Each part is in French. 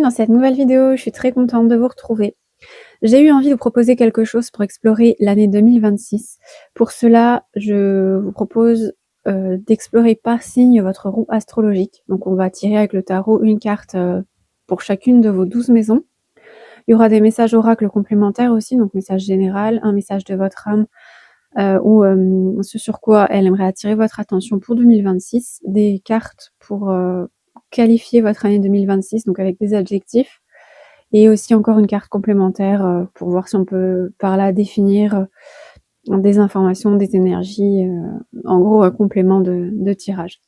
dans cette nouvelle vidéo, je suis très contente de vous retrouver. J'ai eu envie de vous proposer quelque chose pour explorer l'année 2026. Pour cela, je vous propose d'explorer par signe votre roue astrologique. Donc on va tirer avec le tarot une carte pour chacune de vos 12 maisons. Il y aura des messages oracles complémentaires aussi, donc message général, un message de votre âme ou ce sur quoi elle aimerait attirer votre attention pour 2026, des cartes pour qualifier votre année 2026, donc avec des adjectifs, et aussi encore une carte complémentaire pour voir si on peut par là définir des informations, des énergies, en gros un complément de tirage.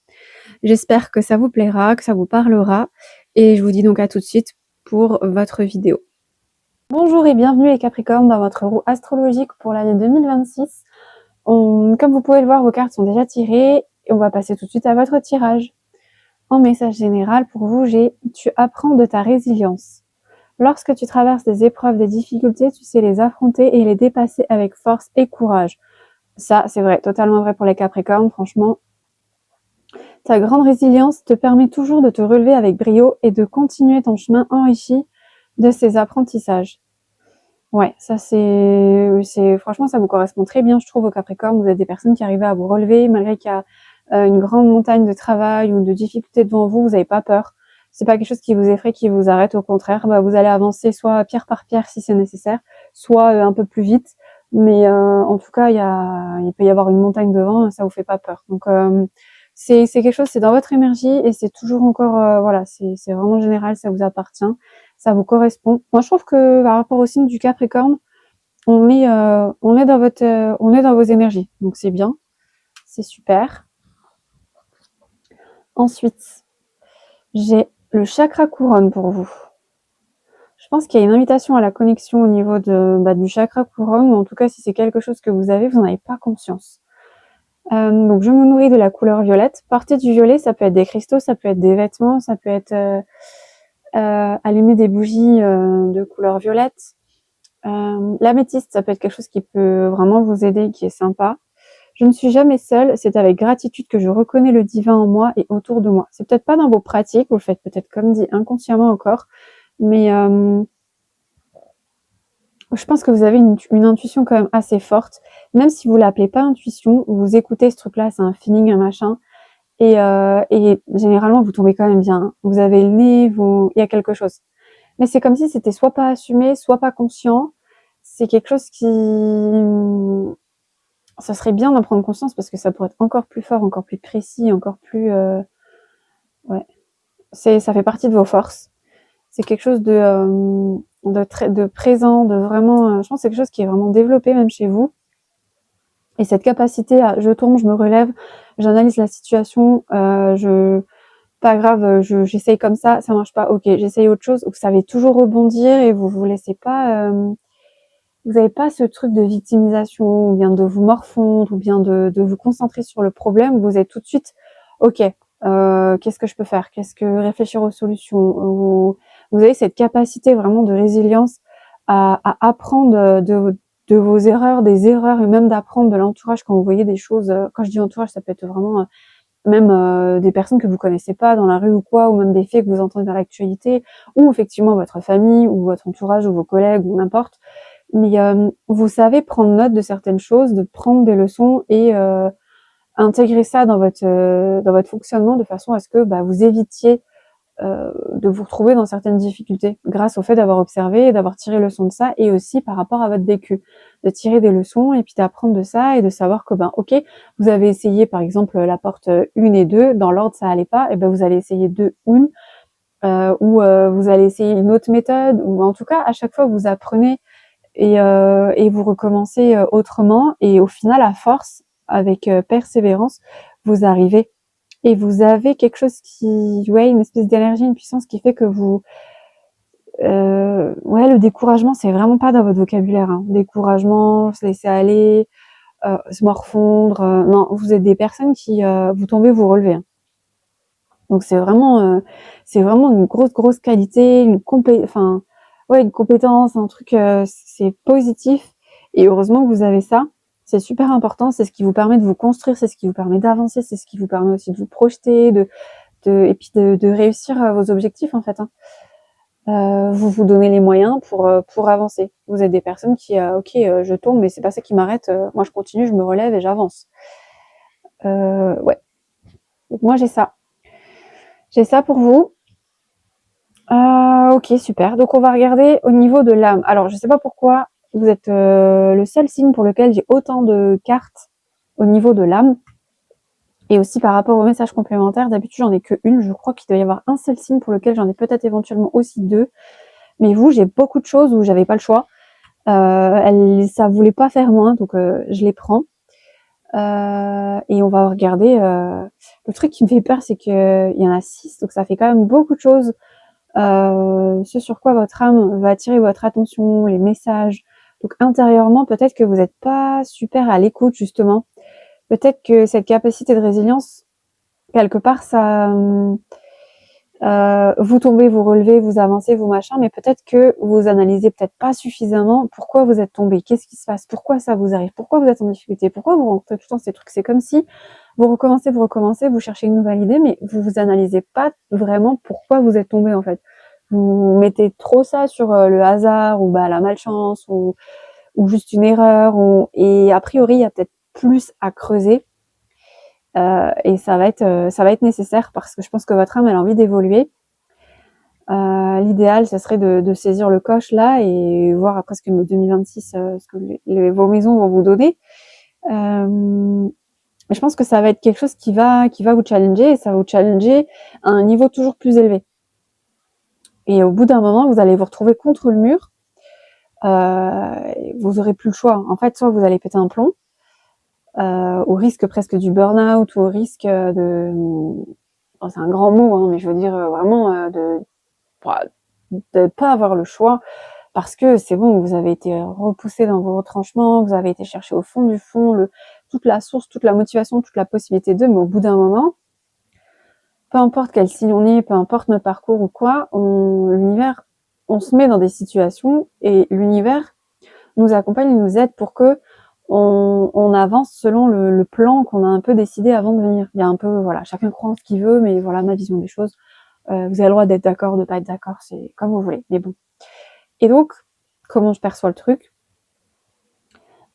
J'espère que ça vous plaira, que ça vous parlera, et je vous dis donc à tout de suite pour votre vidéo. Bonjour et bienvenue les Capricornes dans votre roue astrologique pour l'année 2026. Comme vous pouvez le voir, vos cartes sont déjà tirées et on va passer tout de suite à votre tirage. En message général, pour vous, j'ai « Tu apprends de ta résilience ». Lorsque tu traverses des épreuves, des difficultés, tu sais les affronter et les dépasser avec force et courage. Ça, c'est vrai, totalement vrai pour les Capricornes, franchement. Ta grande résilience te permet toujours de te relever avec brio et de continuer ton chemin enrichi de ces apprentissages. Ouais, ça franchement, ça vous correspond très bien, je trouve, aux Capricornes. Vous êtes des personnes qui arrivent à vous relever malgré qu'il y a une grande montagne de travail ou de difficultés devant vous. Vous n'avez pas peur. C'est pas quelque chose qui vous effraie, qui vous arrête. Au contraire, vous allez avancer soit pierre par pierre si c'est nécessaire, soit un peu plus vite. Mais en tout cas, il peut y avoir une montagne devant, ça vous fait pas peur. Donc c'est quelque chose, c'est dans votre énergie et c'est toujours encore voilà, c'est vraiment général, ça vous appartient, ça vous correspond. Moi, je trouve que par rapport au signe du Capricorne, on est dans vos énergies, donc c'est bien, c'est super. Ensuite, j'ai le chakra couronne pour vous. Je pense qu'il y a une invitation à la connexion au niveau du chakra couronne, ou en tout cas, si c'est quelque chose que vous avez, vous n'en avez pas conscience. Donc, je me nourris de la couleur violette. Partez du violet, ça peut être des cristaux, ça peut être des vêtements, ça peut être allumer des bougies de couleur violette. L'améthyste, ça peut être quelque chose qui peut vraiment vous aider, qui est sympa. Je ne suis jamais seule, c'est avec gratitude que je reconnais le divin en moi et autour de moi. C'est peut-être pas dans vos pratiques, vous le faites peut-être comme dit inconsciemment encore, mais je pense que vous avez une intuition quand même assez forte. Même si vous l'appelez pas intuition, vous écoutez ce truc-là, c'est un feeling, un machin, et généralement vous tombez quand même bien. Vous avez le nez, il y a quelque chose. Mais c'est comme si c'était soit pas assumé, soit pas conscient. C'est quelque chose qui... Ça serait bien d'en prendre conscience parce que ça pourrait être encore plus fort, encore plus précis, encore plus... Ouais. Ça fait partie de vos forces. C'est quelque chose de présent, de vraiment... je pense que c'est quelque chose qui est vraiment développé même chez vous. Et cette capacité à... Je tombe, je me relève, j'analyse la situation, pas grave, j'essaye comme ça marche pas, ok, j'essaye autre chose. Vous savez toujours rebondir et vous laissez pas... vous n'avez pas ce truc de victimisation, ou bien de vous morfondre, ou bien de vous concentrer sur le problème. Vous êtes tout de suite, ok, qu'est-ce que je peux faire? Réfléchir aux solutions? Vous avez cette capacité vraiment de résilience à apprendre de vos erreurs, des erreurs, et même d'apprendre de l'entourage quand vous voyez des choses. Quand je dis entourage, ça peut être vraiment même des personnes que vous connaissez pas dans la rue ou quoi, ou même des faits que vous entendez dans l'actualité, ou effectivement votre famille, ou votre entourage, ou vos collègues, ou n'importe. Mais vous savez prendre note de certaines choses, de prendre des leçons et intégrer ça dans votre fonctionnement de façon à ce que vous évitiez de vous retrouver dans certaines difficultés grâce au fait d'avoir observé et d'avoir tiré leçon de ça, et aussi par rapport à votre vécu, de tirer des leçons et puis d'apprendre de ça et de savoir que ok, vous avez essayé par exemple la porte 1 et 2, dans l'ordre ça allait pas, et vous allez essayer 2, 1 ou vous allez essayer une autre méthode, ou en tout cas à chaque fois vous apprenez et vous recommencez autrement, et au final à force, avec persévérance, vous arrivez. Et vous avez quelque chose une espèce d'énergie, une puissance qui fait que vous... le découragement, c'est vraiment pas dans votre vocabulaire. Hein. Découragement, se laisser aller, se morfondre. Non, vous êtes des personnes qui... vous tombez, vous relevez. Hein. Donc c'est vraiment une grosse qualité, une compétence, un truc, c'est positif. Et heureusement que vous avez ça. C'est super important, c'est ce qui vous permet de vous construire, c'est ce qui vous permet d'avancer, c'est ce qui vous permet aussi de vous projeter, et puis de réussir vos objectifs en fait. Hein. vous vous donnez les moyens pour avancer. Vous êtes des personnes qui, ok, je tombe, mais c'est pas ça qui m'arrête. Moi, je continue, je me relève et j'avance. Ouais. Donc, moi, j'ai ça. J'ai ça pour vous. Ok, super. Donc, on va regarder au niveau de l'âme. Alors, je sais pas pourquoi vous êtes le seul signe pour lequel j'ai autant de cartes au niveau de l'âme. Et aussi par rapport aux messages complémentaires, d'habitude j'en ai que une. Je crois qu'il doit y avoir un seul signe pour lequel j'en ai peut-être éventuellement aussi deux. Mais vous, j'ai beaucoup de choses où j'avais pas le choix. Ça voulait pas faire moins, donc je les prends. Et on va regarder. Le truc qui me fait peur, c'est que il y en a 6, donc ça fait quand même beaucoup de choses. Ce sur quoi votre âme va attirer votre attention, les messages. Donc intérieurement, peut-être que vous n'êtes pas super à l'écoute justement. Peut-être que cette capacité de résilience, quelque part, ça, vous tombez, vous relevez, vous avancez, vous machin, mais peut-être que vous analysez peut-être pas suffisamment pourquoi vous êtes tombé, qu'est-ce qui se passe, pourquoi ça vous arrive, pourquoi vous êtes en difficulté, pourquoi vous rencontrez tout le temps ces trucs. C'est comme si vous recommencez, vous cherchez une nouvelle idée, mais vous analysez pas vraiment pourquoi vous êtes tombé en fait. Vous mettez trop ça sur le hasard ou la malchance ou juste une erreur et a priori il y a peut-être plus à creuser. Et ça va être nécessaire parce que je pense que votre âme elle a envie d'évoluer. L'idéal, ce serait de saisir le coche là et voir après ce que 2026, ce que vos maisons vont vous donner. Je pense que ça va être quelque chose qui va vous challenger et ça va vous challenger à un niveau toujours plus élevé. Et au bout d'un moment, vous allez vous retrouver contre le mur. Vous aurez plus le choix. En fait, soit vous allez péter un plomb, au risque presque du burn-out ou au risque de... Bon, c'est un grand mot, hein, mais je veux dire vraiment de pas avoir le choix parce que c'est bon, vous avez été repoussé dans vos retranchements, vous avez été chercher au fond du fond toute la source, toute la motivation, toute la possibilité d'eux, mais au bout d'un moment, peu importe quel signe on est, peu importe notre parcours ou quoi, l'univers, on se met dans des situations et l'univers nous accompagne, il nous aide pour que on avance selon le plan qu'on a un peu décidé avant de venir. Il y a un peu, voilà, chacun croit en ce qu'il veut, mais voilà ma vision des choses. Vous avez le droit d'être d'accord, de pas être d'accord, c'est comme vous voulez, mais bon. Et donc, comment je perçois le truc?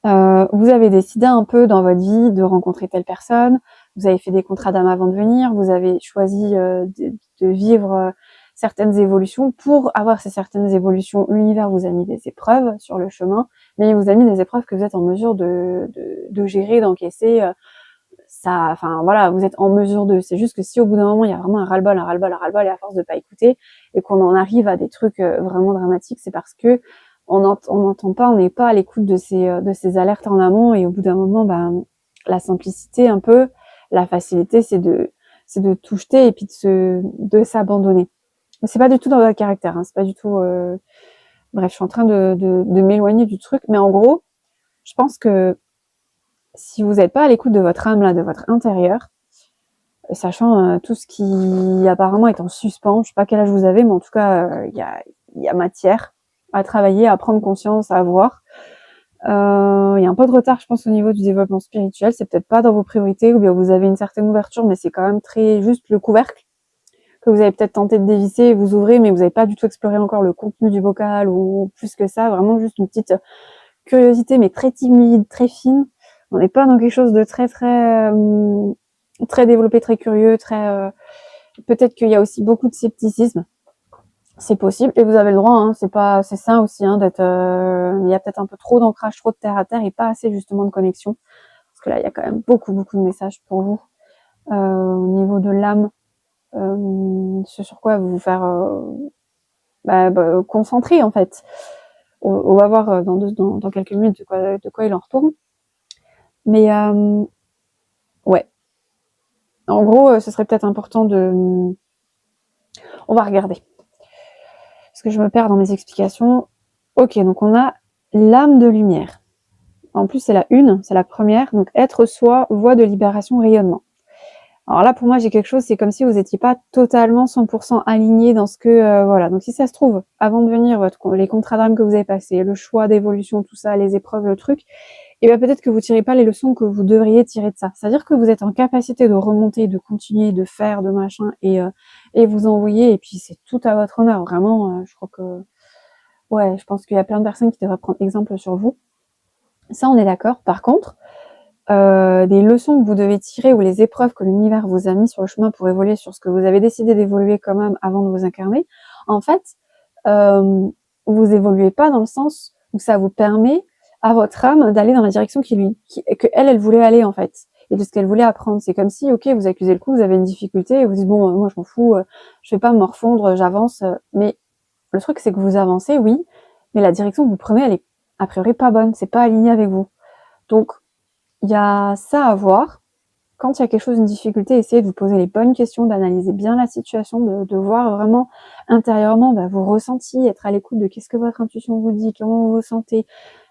Vous avez décidé un peu dans votre vie de rencontrer telle personne, vous avez fait des contrats d'âme avant de venir, vous avez choisi de vivre certaines évolutions. Pour avoir ces certaines évolutions, l'univers vous a mis des épreuves sur le chemin, mais il vous a mis des épreuves que vous êtes en mesure de gérer, d'encaisser. Ça, enfin voilà, vous êtes en mesure de. C'est juste que si au bout d'un moment il y a vraiment un ras-le-bol, et à force de pas écouter et qu'on en arrive à des trucs vraiment dramatiques, c'est parce que on n'entend pas, on n'est pas à l'écoute de ces alertes en amont et au bout d'un moment, la simplicité un peu, la facilité, c'est de tout jeter et puis de s'abandonner. C'est pas du tout dans votre caractère, hein, c'est pas du tout. Bref, je suis en train de m'éloigner du truc, mais en gros, je pense que si vous n'êtes pas à l'écoute de votre âme là, de votre intérieur, sachant tout ce qui apparemment est en suspens, je sais pas quel âge vous avez, mais en tout cas, il y a matière à travailler, à prendre conscience, à voir. Il y a un peu de retard, je pense, au niveau du développement spirituel. C'est peut-être pas dans vos priorités, ou bien vous avez une certaine ouverture, mais c'est quand même très juste le couvercle que vous avez peut-être tenté de dévisser et vous ouvrez, mais vous n'avez pas du tout exploré encore le contenu du bocal ou plus que ça. Vraiment juste une petite curiosité, mais très timide, très fine. On n'est pas dans quelque chose de très très développé, très curieux, très. Peut-être qu'il y a aussi beaucoup de scepticisme. C'est possible et vous avez le droit. Hein, c'est ça aussi hein, d'être. Il y a peut-être un peu trop d'ancrage, trop de terre à terre et pas assez justement de connexion. Parce que là, il y a quand même beaucoup de messages pour vous au niveau de l'âme. Ce sur quoi vous faire concentrer en fait. On va voir dans quelques minutes de quoi il en retourne. Mais ouais. En gros, ce serait peut-être important de... On va regarder. Parce que je me perds dans mes explications. Ok, donc on a l'âme de lumière. En plus, c'est la première. Donc, être soi, voie de libération, rayonnement. Alors là, pour moi, j'ai quelque chose, c'est comme si vous n'étiez pas totalement 100% aligné dans ce que... voilà, donc si ça se trouve, avant de venir, les contrats d'âme que vous avez passés, le choix d'évolution, tout ça, les épreuves, le truc, et bien peut-être que vous tirez pas les leçons que vous devriez tirer de ça. C'est-à-dire que vous êtes en capacité de remonter, de continuer, de faire, de machin, et vous envoyer, et puis c'est tout à votre honneur. Vraiment, je crois que, ouais, je pense qu'il y a plein de personnes qui devraient prendre exemple sur vous. Ça, on est d'accord. Par contre, des leçons que vous devez tirer ou les épreuves que l'univers vous a mis sur le chemin pour évoluer sur ce que vous avez décidé d'évoluer quand même avant de vous incarner, en fait, vous évoluez pas dans le sens où ça vous permet à votre âme d'aller dans la direction que elle voulait aller, en fait, et de ce qu'elle voulait apprendre. C'est comme si, ok, vous accusez le coup, vous avez une difficulté, et vous dites, bon, moi je m'en fous, je vais pas me morfondre, j'avance, mais le truc c'est que vous avancez, oui, mais la direction que vous prenez, elle est a priori pas bonne, c'est pas aligné avec vous. Donc, il y a ça à voir. Quand il y a quelque chose, une difficulté, essayez de vous poser les bonnes questions, d'analyser bien la situation, de voir vraiment intérieurement vos ressentis, être à l'écoute de qu'est-ce que votre intuition vous dit, comment vous vous sentez.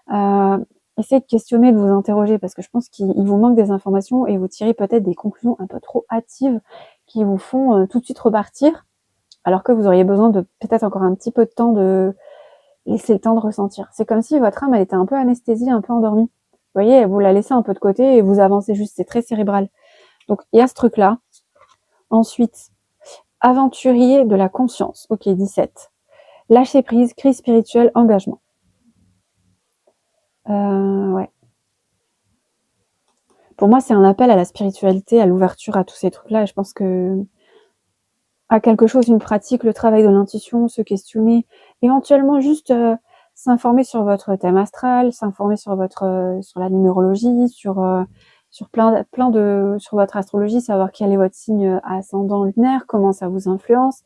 Essayez de questionner, de vous interroger, parce que je pense qu'il vous manque des informations et vous tirez peut-être des conclusions un peu trop hâtives qui vous font tout de suite repartir, alors que vous auriez besoin de peut-être encore un petit peu de temps, de laisser le temps de ressentir. C'est comme si votre âme, elle était un peu anesthésiée, un peu endormie. Vous voyez, vous la laissez un peu de côté et vous avancez juste, c'est très cérébral. Donc, il y a ce truc-là. Ensuite, aventurier de la conscience. Ok, 17. Lâcher prise, crise spirituelle, engagement. Ouais. Pour moi, c'est un appel à la spiritualité, à l'ouverture, à tous ces trucs-là. Et je pense que à quelque chose, une pratique, le travail de l'intuition, se questionner, éventuellement juste s'informer sur votre thème astral, s'informer sur sur la numérologie, sur sur votre astrologie, savoir quel est votre signe ascendant lunaire, comment ça vous influence.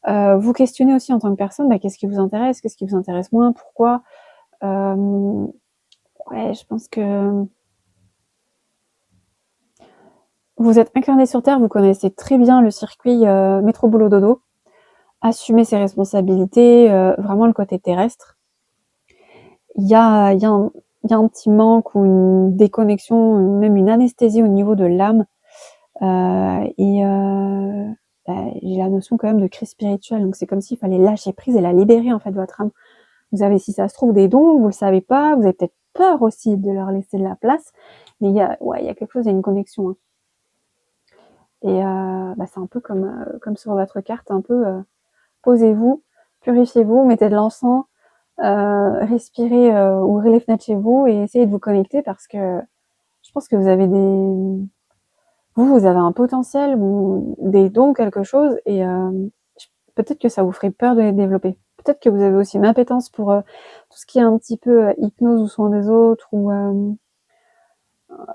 Vous questionner aussi en tant que personne, qu'est-ce qui vous intéresse moins, pourquoi. Ouais, je pense que vous êtes incarné sur Terre, vous connaissez très bien le circuit métro boulot dodo, assumer ses responsabilités, vraiment le côté terrestre. Il y a un petit manque ou une déconnexion, même une anesthésie au niveau de l'âme, j'ai la notion quand même de crise spirituelle, donc c'est comme s'il fallait lâcher prise et la libérer, en fait, votre âme. Vous avez, si ça se trouve, des dons, vous le savez pas, vous avez peut-être peur aussi de leur laisser de la place, mais il y a quelque chose, il y a une connexion, hein. Et c'est un peu comme sur votre carte, un peu, posez-vous, purifiez-vous, mettez de l'encens, respirez, ouvrez les fenêtres chez vous et essayez de vous connecter, parce que je pense que vous avez vous avez un potentiel ou des dons, quelque chose, et peut-être que ça vous ferait peur de les développer. Peut-être que vous avez aussi une appétence pour tout ce qui est un petit peu hypnose ou soin des autres, ou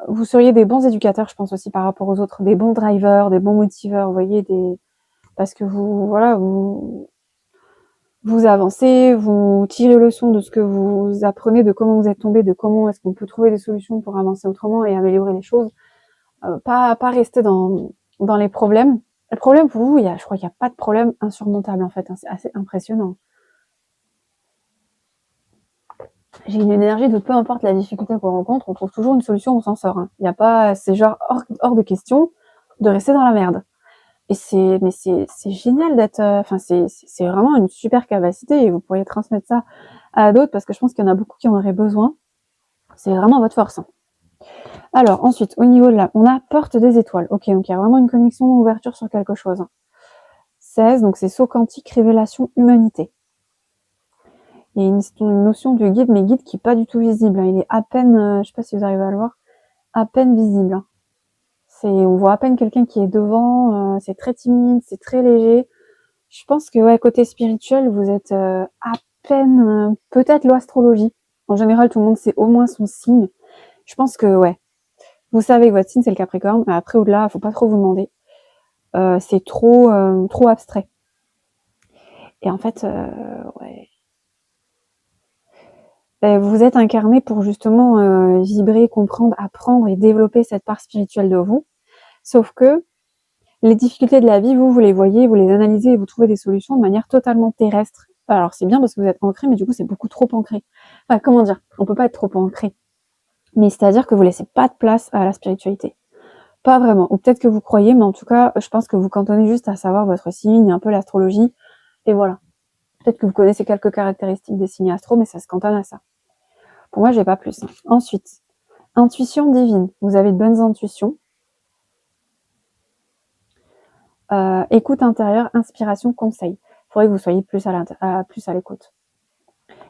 vous seriez des bons éducateurs, je pense, aussi par rapport aux autres, des bons drivers, des bons motiveurs, vous voyez, parce que vous avancez, vous tirez leçon de ce que vous apprenez, de comment vous êtes tombé, de comment est-ce qu'on peut trouver des solutions pour avancer autrement et améliorer les choses. Pas rester dans les problèmes. Le problème pour vous, je crois qu'il n'y a pas de problème insurmontable, en fait, hein, c'est assez impressionnant. J'ai une énergie de peu importe la difficulté qu'on rencontre, on trouve toujours une solution, on s'en sort, hein. Il y a pas, c'est genre hors de question de rester dans la merde. Et c'est génial d'être, c'est vraiment une super capacité, et vous pourriez transmettre ça à d'autres, parce que je pense qu'il y en a beaucoup qui en auraient besoin. C'est vraiment votre force, hein. Alors, ensuite, au niveau de on a porte des étoiles. Ok, donc il y a vraiment une connexion, ouverture sur quelque chose, hein. 16, donc c'est saut quantique, révélation, humanité. Il y a une notion de guide, mais guide qui est pas du tout visible, hein. Il est à peine, je sais pas si vous arrivez à le voir, à peine visible, hein. On voit à peine quelqu'un qui est devant, c'est très timide, c'est très léger. Je pense que, ouais, côté spirituel, vous êtes à peine, peut-être l'astrologie. En général, tout le monde sait au moins son signe. Je pense que, ouais, vous savez que votre signe, c'est le Capricorne, mais après, au-delà, faut pas trop vous demander. C'est trop abstrait. Et en fait, ouais, vous êtes incarné pour justement vibrer, comprendre, apprendre et développer cette part spirituelle de vous. Sauf que les difficultés de la vie, vous les voyez, vous les analysez et vous trouvez des solutions de manière totalement terrestre. Alors c'est bien parce que vous êtes ancré, mais du coup c'est beaucoup trop ancré. Enfin, comment dire, on peut pas être trop ancré. Mais c'est-à-dire que vous laissez pas de place à la spiritualité. Pas vraiment. Ou peut-être que vous croyez, mais en tout cas, je pense que vous cantonnez juste à savoir votre signe, un peu l'astrologie, et voilà. Peut-être que vous connaissez quelques caractéristiques des signes astro, mais ça se cantonne à ça. Pour moi, j'ai pas plus. Ensuite, Intuition divine. Vous avez de bonnes intuitions. Écoute intérieure, inspiration, conseil. Il faudrait que vous soyez plus à l'écoute.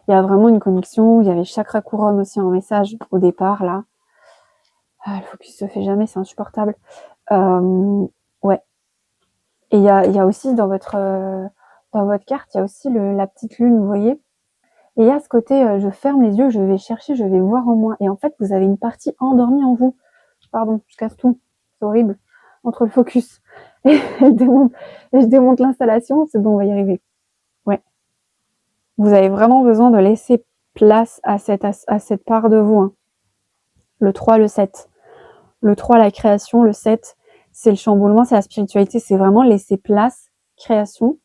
Il y a vraiment une connexion. Il y avait chakra couronne aussi en message au départ, là. Le focus se fait jamais, c'est insupportable. Ouais. Et il y a aussi dans votre carte, il y a aussi la petite lune, vous voyez. Et il y a ce côté, je ferme les yeux, je vais chercher, je vais voir en moi. Et en fait, vous avez une partie endormie en vous. Pardon, je casse tout. C'est horrible. Entre le focus et je démonte l'installation, c'est bon, on va y arriver. Ouais. Vous avez vraiment besoin de laisser place à cette part de vous. Hein. Le 3, le 7. Le 3, la création. Le 7, c'est le chamboulement, c'est la spiritualité. C'est vraiment laisser place, création,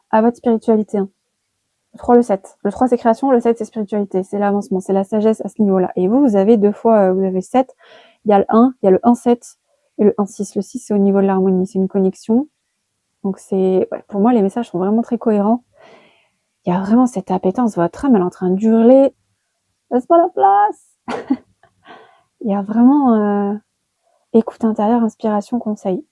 à votre spiritualité. Hein. Le 3, le 7. Le 3, c'est création. Le 7, c'est spiritualité. C'est l'avancement. C'est la sagesse à ce niveau-là. Et vous avez 2 fois, vous avez 7. Il y a le 1, il y a le 1-7 et le 1-6. Le 6, c'est au niveau de l'harmonie. C'est une connexion. Donc ouais, pour moi, les messages sont vraiment très cohérents. Il y a vraiment cette appétence. Votre âme, elle est en train d'hurler. Laisse-moi la place. Il y a vraiment écoute intérieure, inspiration, conseil.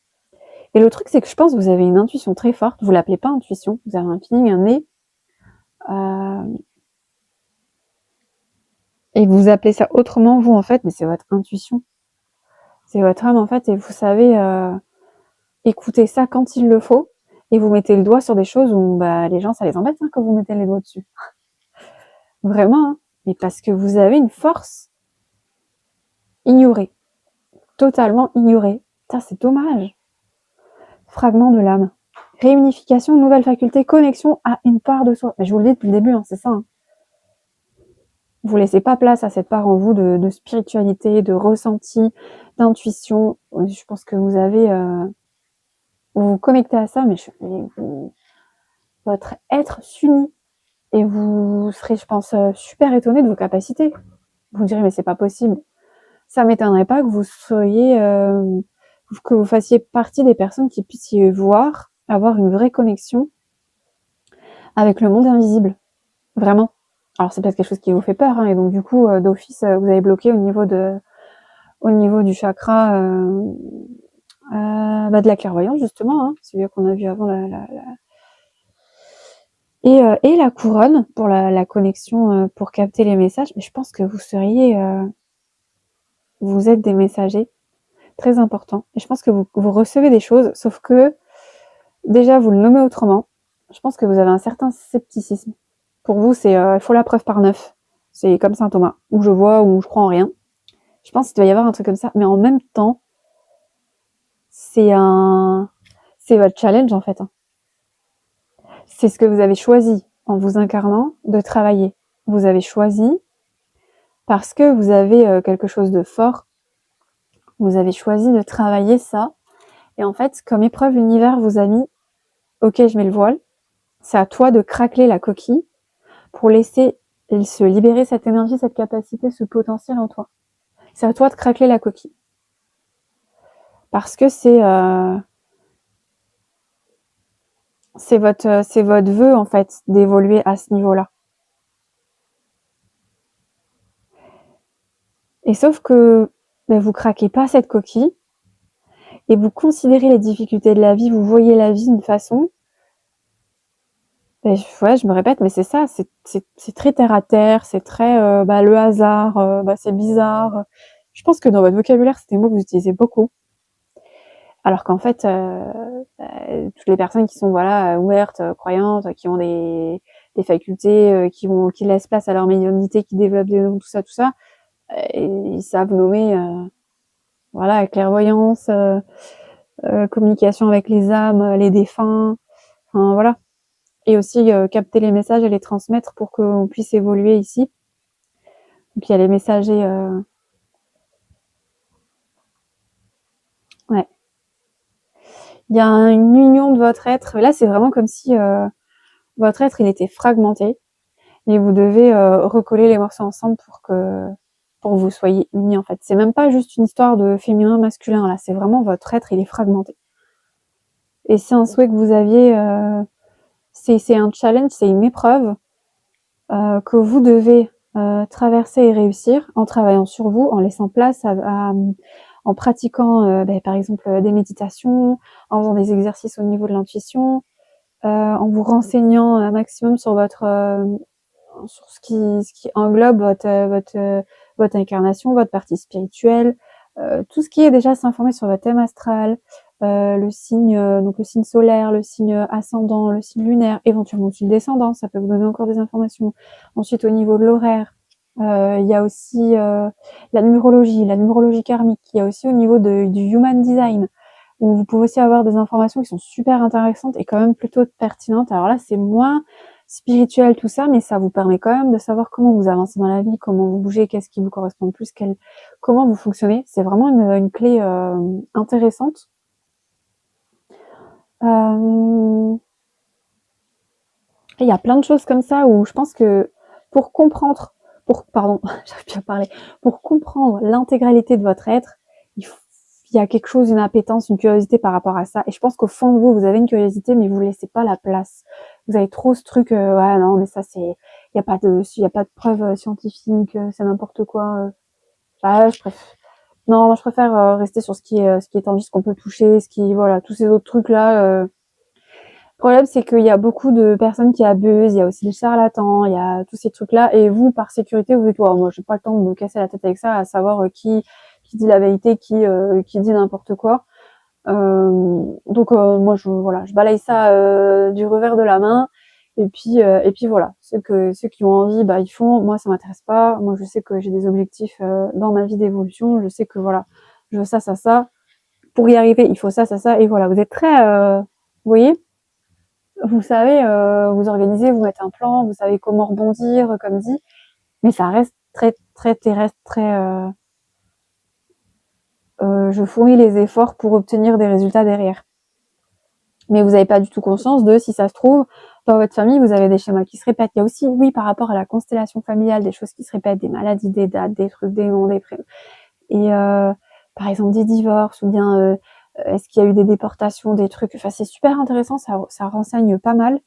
Et le truc, c'est que je pense que vous avez une intuition très forte. Vous l'appelez pas intuition. Vous avez un feeling, un nez. Et vous appelez ça autrement, vous, en fait, mais c'est votre intuition. C'est votre âme, en fait, et vous savez écouter ça quand il le faut. Et vous mettez le doigt sur des choses où les gens, ça les embête quand vous mettez les doigts dessus. Vraiment, hein. Mais parce que vous avez une force ignorée. Totalement ignorée. Putain, c'est dommage. Fragment de l'âme. Réunification, nouvelle faculté, connexion à une part de soi. Mais je vous le dis depuis le début, hein, c'est ça. Hein. Vous laissez pas place à cette part en vous de spiritualité, de ressenti, d'intuition. Je pense que vous avez... vous vous connectez à ça, mais votre être s'unit. Et vous serez, je pense, super étonné de vos capacités. Vous direz, mais c'est pas possible. Ça m'étonnerait pas que vous soyez... que vous fassiez partie des personnes qui puissiez voir, avoir une vraie connexion avec le monde invisible. Vraiment. Alors c'est peut-être quelque chose qui vous fait peur, hein, et donc du coup, d'office, vous avez bloqué au niveau du chakra de la clairvoyance, justement, hein, celui qu'on a vu avant et la couronne pour la connexion, pour capter les messages. Mais je pense que vous êtes des messagers très importants. Et je pense que vous recevez des choses, sauf que déjà vous le nommez autrement. Je pense que vous avez un certain scepticisme. Pour vous, c'est il faut la preuve par 9. C'est comme Saint Thomas, où je vois, où je crois en rien. Je pense qu'il doit y avoir un truc comme ça, mais en même temps, c'est votre challenge en fait. Hein. C'est ce que vous avez choisi en vous incarnant de travailler. Vous avez choisi parce que vous avez quelque chose de fort. Vous avez choisi de travailler ça. Et en fait, comme épreuve, l'univers vous a mis « Ok, je mets le voile. C'est à toi de craquer la coquille pour laisser se libérer cette énergie, cette capacité, ce potentiel en toi. C'est à toi de craquer la coquille. » Parce que c'est votre vœu, en fait, d'évoluer à ce niveau-là. Et sauf que vous craquez pas cette coquille et vous considérez les difficultés de la vie, vous voyez la vie d'une façon. Ouais, je me répète, mais c'est ça, c'est très terre à terre, c'est très le hasard, c'est bizarre. Je pense que dans votre vocabulaire, c'est des mots que vous utilisez beaucoup. Alors qu'en fait, toutes les personnes qui sont ouvertes, croyantes, qui ont des facultés, qui laissent place à leur médiumnité, qui développent des dons, tout ça, ils savent nommer clairvoyance, communication avec les âmes, les défunts, enfin voilà. Et aussi capter les messages et les transmettre pour qu'on puisse évoluer ici. Donc il y a les messagers. Ouais. Il y a une union de votre être. Là, c'est vraiment comme si votre être, il était fragmenté. Et vous devez recoller les morceaux ensemble pour que vous soyez unis, en fait. C'est même pas juste une histoire de féminin, masculin, là. C'est vraiment votre être, il est fragmenté. Et c'est un souhait que vous aviez... c'est un challenge, c'est une épreuve que vous devez traverser et réussir en travaillant sur vous, en laissant place en pratiquant par exemple des méditations, en faisant des exercices au niveau de l'intuition, en vous renseignant un maximum sur sur ce qui englobe votre incarnation, votre partie spirituelle, tout ce qui est déjà s'informer sur votre thème astral, donc le signe solaire, le signe ascendant, le signe lunaire, éventuellement aussi le descendant, ça peut vous donner encore des informations. Ensuite, au niveau de l'horaire, il y a aussi la numérologie karmique. Il y a aussi au niveau du human design, où vous pouvez aussi avoir des informations qui sont super intéressantes et quand même plutôt pertinentes. Alors là, c'est moins spirituel tout ça, mais ça vous permet quand même de savoir comment vous avancez dans la vie, comment vous bougez, qu'est-ce qui vous correspond le plus, comment vous fonctionnez. C'est vraiment une clé intéressante. Il y a plein de choses comme ça où je pense que pour comprendre, j'arrive plus à parler, pour comprendre l'intégralité de votre être, il y a quelque chose, une appétence, une curiosité par rapport à ça. Et je pense qu'au fond de vous, vous avez une curiosité, mais vous laissez pas la place. Vous avez trop ce truc, ouais, non, mais ça il y a pas de preuves scientifiques, c'est n'importe quoi. Ouais, non, moi je préfère rester sur ce qui est tangible, ce qu'on peut toucher, voilà, tous ces autres trucs là. Le problème, c'est qu'il y a beaucoup de personnes qui abusent, il y a aussi des charlatans, il y a tous ces trucs-là, et vous, par sécurité, vous dites, oh, moi, j'ai pas le temps de me casser la tête avec ça, à savoir qui dit la vérité, qui dit n'importe quoi. Donc, moi, je balaye ça du revers de la main, et puis voilà. Ceux qui ont envie, bah, ils font. Moi, ça m'intéresse pas. Moi, je sais que j'ai des objectifs dans ma vie d'évolution. Je sais que voilà, je veux ça, ça, ça. Pour y arriver, il faut ça, ça, ça, et voilà. Vous êtes très, vous voyez. Vous savez vous organiser, vous mettre un plan, vous savez comment rebondir, comme dit, mais ça reste très très terrestre, très je fournis les efforts pour obtenir des résultats derrière. Mais vous n'avez pas du tout conscience de, si ça se trouve, dans votre famille, vous avez des schémas qui se répètent. Il y a aussi, oui, par rapport à la constellation familiale, des choses qui se répètent, des maladies, des dates, des trucs, des noms, des prénoms. Et par exemple des divorces, ou bien est-ce qu'il y a eu des déportations, des trucs. Enfin, c'est super intéressant, ça renseigne pas mal.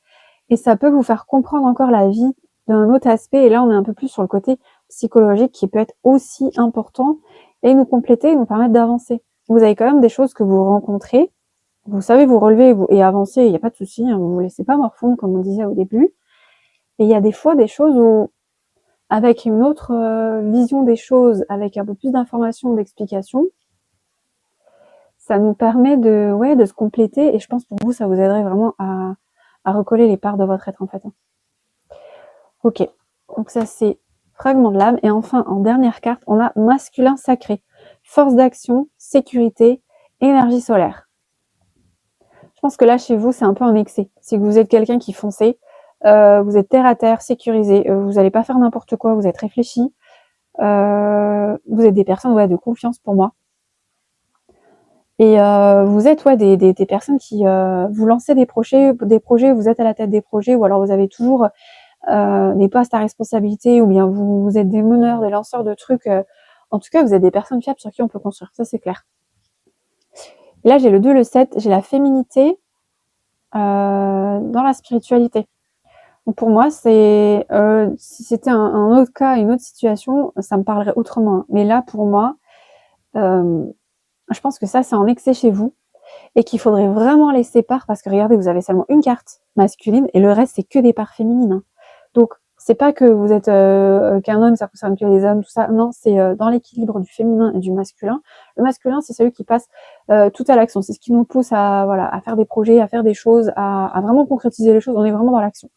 Et ça peut vous faire comprendre encore la vie d'un autre aspect. Et là, on est un peu plus sur le côté psychologique qui peut être aussi important et nous compléter et nous permettre d'avancer. Vous avez quand même des choses que vous rencontrez. Vous savez vous relever et avancer, il n'y a pas de souci. Hein, vous ne vous laissez pas morfondre, comme on disait au début. Et il y a des fois des choses où, avec une autre vision des choses, avec un peu plus d'informations, d'explications, ça nous permet de se compléter. Et je pense pour vous, ça vous aiderait vraiment à recoller les parts de votre être en fait. Ok, donc ça c'est fragment de l'âme. Et enfin, en dernière carte, on a masculin sacré. Force d'action, sécurité, énergie solaire. Je pense que là, chez vous, c'est un peu un excès. C'est que vous êtes quelqu'un qui foncez, vous êtes terre à terre, sécurisé, vous n'allez pas faire n'importe quoi, vous êtes réfléchi, vous êtes des personnes de confiance pour moi. Et vous êtes des personnes qui vous lancez des projets, vous êtes à la tête des projets, ou alors vous avez toujours des postes à responsabilité, ou bien vous êtes des meneurs, des lanceurs de trucs. En tout cas, vous êtes des personnes fiables sur qui on peut construire, ça c'est clair. Et là, j'ai le 2, le 7, j'ai la féminité dans la spiritualité. Donc pour moi, si c'était un autre cas, une autre situation, ça me parlerait autrement. Mais là, pour moi, je pense que ça, c'est en excès chez vous et qu'il faudrait vraiment laisser part parce que regardez, vous avez seulement une carte masculine et le reste, c'est que des parts féminines. Hein. Donc, c'est pas que vous êtes qu'un homme, ça concerne que les hommes, tout ça. Non, c'est dans l'équilibre du féminin et du masculin. Le masculin, c'est celui qui passe tout à l'action. C'est ce qui nous pousse à faire des projets, à faire des choses, à vraiment concrétiser les choses. On est vraiment dans l'action.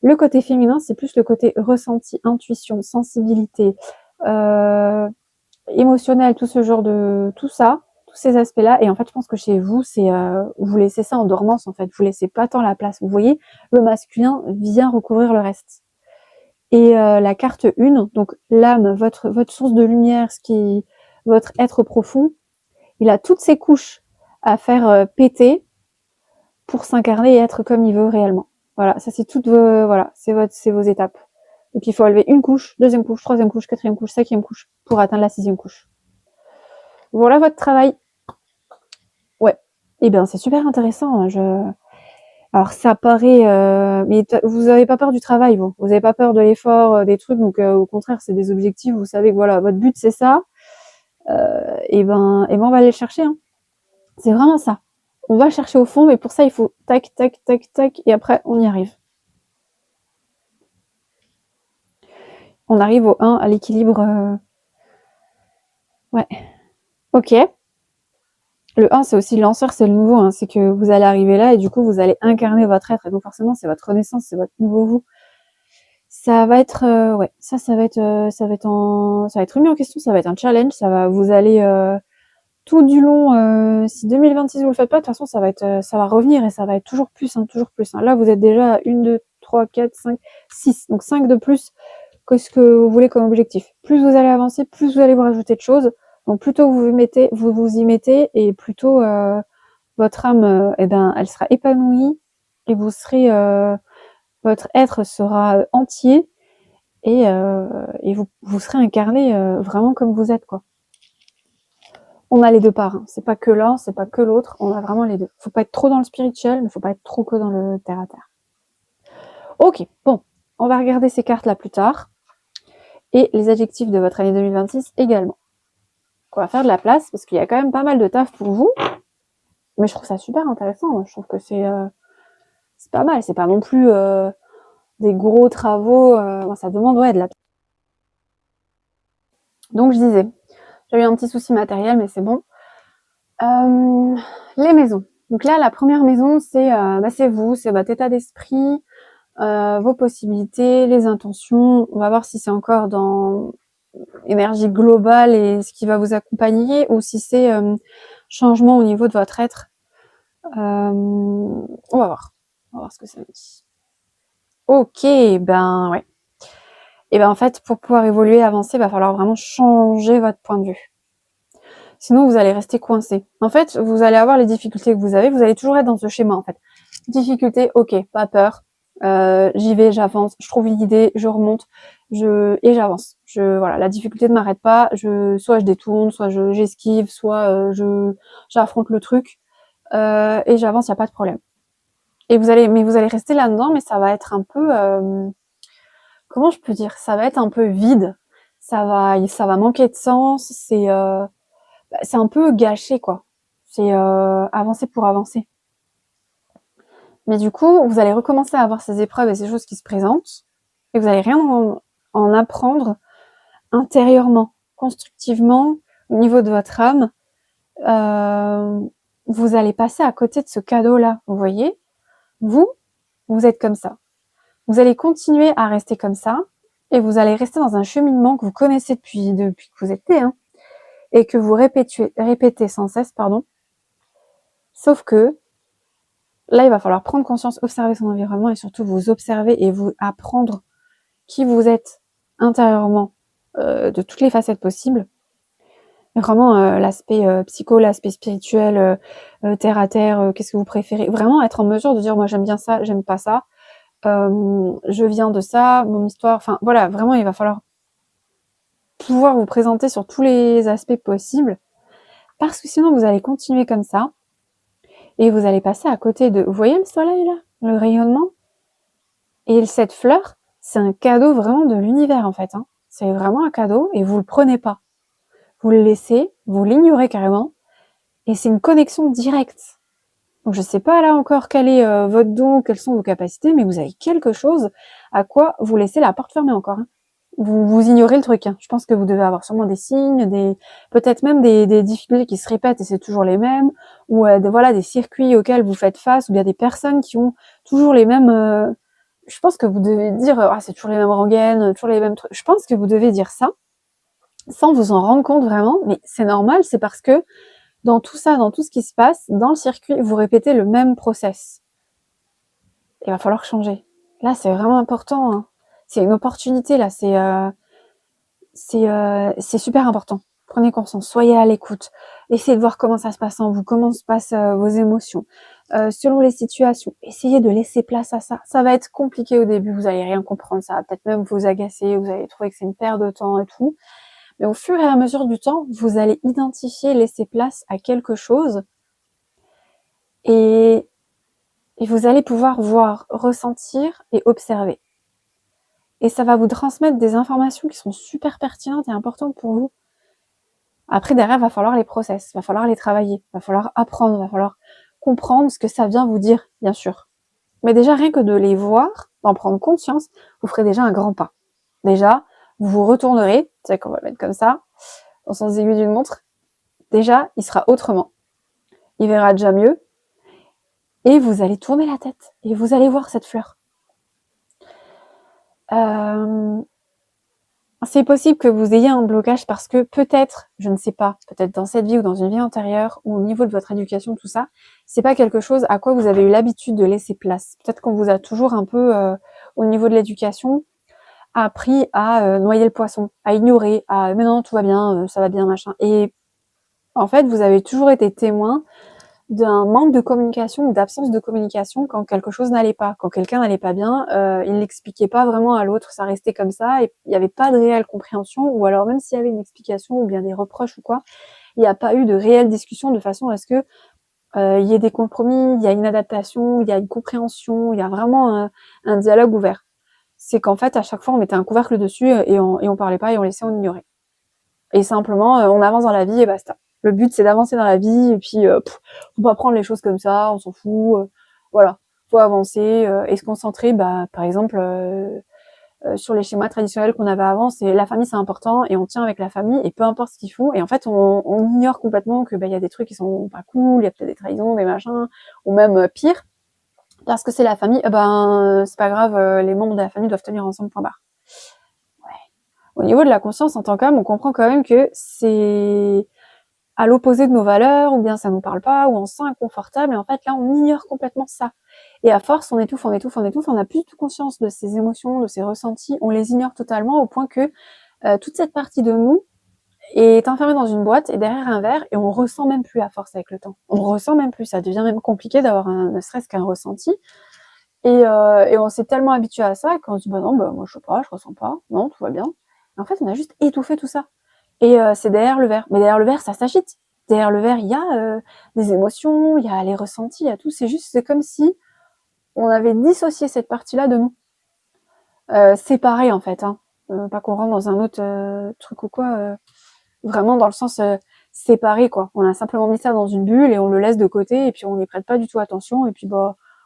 Le côté féminin, c'est plus le côté ressenti, intuition, sensibilité, émotionnel, tout ce genre tout ça, tous ces aspects-là. Et en fait, je pense que chez vous, vous laissez ça en dormance, en fait. Vous laissez pas tant la place. Vous voyez, le masculin vient recouvrir le reste. Et la carte 1, donc l'âme, votre source de lumière, votre être profond, il a toutes ses couches à faire péter pour s'incarner et être comme il veut réellement. Voilà, ça c'est c'est vos étapes. Donc il faut enlever une couche, deuxième couche, troisième couche, quatrième couche, cinquième couche pour atteindre la 6e couche. Voilà votre travail. Ouais. Eh bien, c'est super intéressant. Alors ça paraît, mais vous avez pas peur du travail, vous. Vous avez pas peur de l'effort, des trucs, donc au contraire, c'est des objectifs. Vous savez que voilà, votre but c'est ça. Et ben, on va aller le chercher. Hein. C'est vraiment ça. On va chercher au fond, mais pour ça, il faut tac, tac, tac, tac, et après, on y arrive. On arrive au 1, à l'équilibre. Ouais. Ok. Le 1, c'est aussi le lanceur, c'est le nouveau. Hein. C'est que vous allez arriver là et du coup, vous allez incarner votre être. Et donc, forcément, c'est votre renaissance, c'est votre nouveau vous. Ça va être, ouais, ça va être, ça va être remis en question, ça va être un challenge. Vous allez tout du long. Si 2026 vous le faites pas, de toute façon, ça va revenir et ça va être toujours plus, hein, toujours plus. Hein. Là, vous êtes déjà à 1, 2, 3, 4, 5, 6. Donc 5 de plus que ce que vous voulez comme objectif. Plus vous allez avancer, plus vous allez vous rajouter de choses. Donc plutôt vous vous y mettez et plutôt votre âme, elle sera épanouie et votre être sera entier et vous serez incarné vraiment comme vous êtes, quoi. On a les deux parts. Hein. C'est pas que l'un, c'est pas que l'autre. On a vraiment les deux. Faut pas être trop dans le spirituel, mais faut pas être trop que dans le terre à terre. Ok, bon, on va regarder ces cartes là plus tard et les adjectifs de votre année 2026 également. On va faire de la place parce qu'il y a quand même pas mal de taf pour vous. Mais je trouve ça super intéressant. Je trouve que c'est pas mal. C'est pas non plus des gros travaux. Ça demande de la. Donc je disais, j'ai eu un petit souci matériel, mais c'est bon. Les maisons. Donc là, la première maison, c'est vous, c'est votre état d'esprit, vos possibilités, les intentions. On va voir si c'est encore dans énergie globale et ce qui va vous accompagner ou si c'est changement au niveau de votre être. On va voir. On va voir ce que ça dit. Ok, ben ouais. Et ben en fait, pour pouvoir évoluer, avancer, il va falloir vraiment changer votre point de vue. Sinon, vous allez rester coincé. En fait, vous allez avoir les difficultés que vous allez toujours être dans ce schéma, en fait. Difficulté, ok, pas peur, j'y vais, j'avance, je trouve une idée, je remonte, et j'avance. Voilà, la difficulté ne m'arrête pas, soit je détourne, soit j'esquive, soit j'affronte le truc, et j'avance, il n'y a pas de problème. Mais vous allez rester là-dedans, mais ça va être un peu, comment je peux dire, ça va être un peu vide, ça va manquer de sens, c'est un peu gâché, quoi. C'est avancer pour avancer. Mais du coup, vous allez recommencer à avoir ces épreuves et ces choses qui se présentent, et vous allez rien en apprendre intérieurement, constructivement, au niveau de votre âme. Vous allez passer à côté de ce cadeau-là, vous voyez. Vous êtes comme ça. Vous allez continuer à rester comme ça, et vous allez rester dans un cheminement que vous connaissez depuis que vous êtes né, hein, et que vous répétez sans cesse, pardon. Sauf que là, il va falloir prendre conscience, observer son environnement et surtout vous observer et vous apprendre qui vous êtes intérieurement de toutes les facettes possibles. Vraiment l'aspect psycho, l'aspect spirituel, terre à terre, qu'est-ce que vous préférez. Vraiment être en mesure de dire moi j'aime bien ça, j'aime pas ça. Je viens de ça, mon histoire. Enfin voilà, vraiment il va falloir pouvoir vous présenter sur tous les aspects possibles. Parce que sinon vous allez continuer comme ça. Et vous allez passer à côté de... Vous voyez le soleil là? Le rayonnement? Et cette fleur, c'est un cadeau vraiment de l'univers en fait. Hein. C'est vraiment un cadeau et vous le prenez pas. Vous le laissez, vous l'ignorez carrément. Et c'est une connexion directe. Donc je sais pas là encore quel est votre don, quelles sont vos capacités, mais vous avez quelque chose à quoi vous laissez la porte fermée encore. Hein. Vous ignorez le truc. Hein. Je pense que vous devez avoir sûrement des signes, peut-être même des difficultés qui se répètent et c'est toujours les mêmes, ou des circuits auxquels vous faites face, ou bien des personnes qui ont toujours les mêmes. Je pense que vous devez dire c'est toujours les mêmes rengaines, toujours les mêmes trucs. Je pense que vous devez dire ça sans vous en rendre compte vraiment, mais c'est normal, c'est parce que dans tout ça, dans tout ce qui se passe, dans le circuit, vous répétez le même process. Il va falloir changer. Là, c'est vraiment important. Hein. C'est une opportunité, là. C'est super important. Prenez conscience, soyez à l'écoute. Essayez de voir comment ça se passe en vous, comment se passent vos émotions. Selon les situations, essayez de laisser place à ça. Ça va être compliqué au début, vous allez rien comprendre, ça va peut-être même vous agacer, vous allez trouver que c'est une perte de temps et tout. Mais au fur et à mesure du temps, vous allez identifier, laisser place à quelque chose. Et Et vous allez pouvoir voir, ressentir et observer. Et ça va vous transmettre des informations qui sont super pertinentes et importantes pour vous. Après, derrière, il va falloir les process, il va falloir les travailler, il va falloir apprendre, il va falloir comprendre ce que ça vient vous dire, bien sûr. Mais déjà, rien que de les voir, d'en prendre conscience, vous ferez déjà un grand pas. Déjà, vous vous retournerez, c'est qu'on va le mettre comme ça, au sens aigu d'une montre. Déjà, il sera autrement. Il verra déjà mieux. Et vous allez tourner la tête. Et vous allez voir cette fleur. C'est possible que vous ayez un blocage parce que peut-être, je ne sais pas, peut-être dans cette vie ou dans une vie antérieure, ou au niveau de votre éducation, tout ça, c'est pas quelque chose à quoi vous avez eu l'habitude de laisser place. Peut-être qu'on vous a toujours un peu, au niveau de l'éducation, appris à noyer le poisson, à ignorer, à mais non, tout va bien, ça va bien, machin. Et en fait, vous avez toujours été témoin d'un manque de communication ou d'absence de communication quand quelque chose n'allait pas, quand quelqu'un n'allait pas bien, il l'expliquait pas vraiment à l'autre, ça restait comme ça et il n'y avait pas de réelle compréhension, ou alors même s'il y avait une explication ou bien des reproches ou quoi, il n'y a pas eu de réelle discussion de façon à ce que il y ait des compromis, il y a une adaptation, il y a une compréhension, il y a vraiment un dialogue ouvert. C'est qu'en fait à chaque fois on mettait un couvercle dessus et on parlait pas et on laissait, on ignorait. Et simplement on avance dans la vie et basta. Le but, c'est d'avancer dans la vie, et puis faut pas prendre les choses comme ça, on s'en fout. Voilà, faut avancer et se concentrer, par exemple, sur les schémas traditionnels qu'on avait avant. C'est la famille, c'est important, et on tient avec la famille, et peu importe ce qu'ils font. Et en fait, on ignore complètement que y a des trucs qui sont pas cool, il y a peut-être des trahisons, des machins, ou même pire, parce que c'est la famille. C'est pas grave, les membres de la famille doivent tenir ensemble. Point barre. Ouais. Au niveau de la conscience en tant qu'homme, on comprend quand même que c'est à l'opposé de nos valeurs, ou bien ça nous parle pas, ou on se sent inconfortable, et en fait là on ignore complètement ça. Et à force on étouffe, on n'a plus du tout conscience de ces émotions, de ces ressentis, on les ignore totalement au point que toute cette partie de nous est enfermée dans une boîte et derrière un verre, et on ressent même plus à force avec le temps. On ressent même plus, ça devient même compliqué d'avoir ne serait-ce qu'un ressenti. Et on s'est tellement habitué à ça qu'on se dit non, moi je sais pas, je ressens pas, non, tout va bien. Et en fait on a juste étouffé tout ça. Et c'est derrière le verre. Mais derrière le verre, ça s'agite. Derrière le verre, il y a des émotions, il y a les ressentis, il y a tout. C'est comme si on avait dissocié cette partie-là de nous. Séparé, en fait. Pas qu'on rentre dans un autre truc ou quoi. Vraiment dans le sens séparé, quoi. On a simplement mis ça dans une bulle et on le laisse de côté et puis on n'y prête pas du tout attention. Et puis,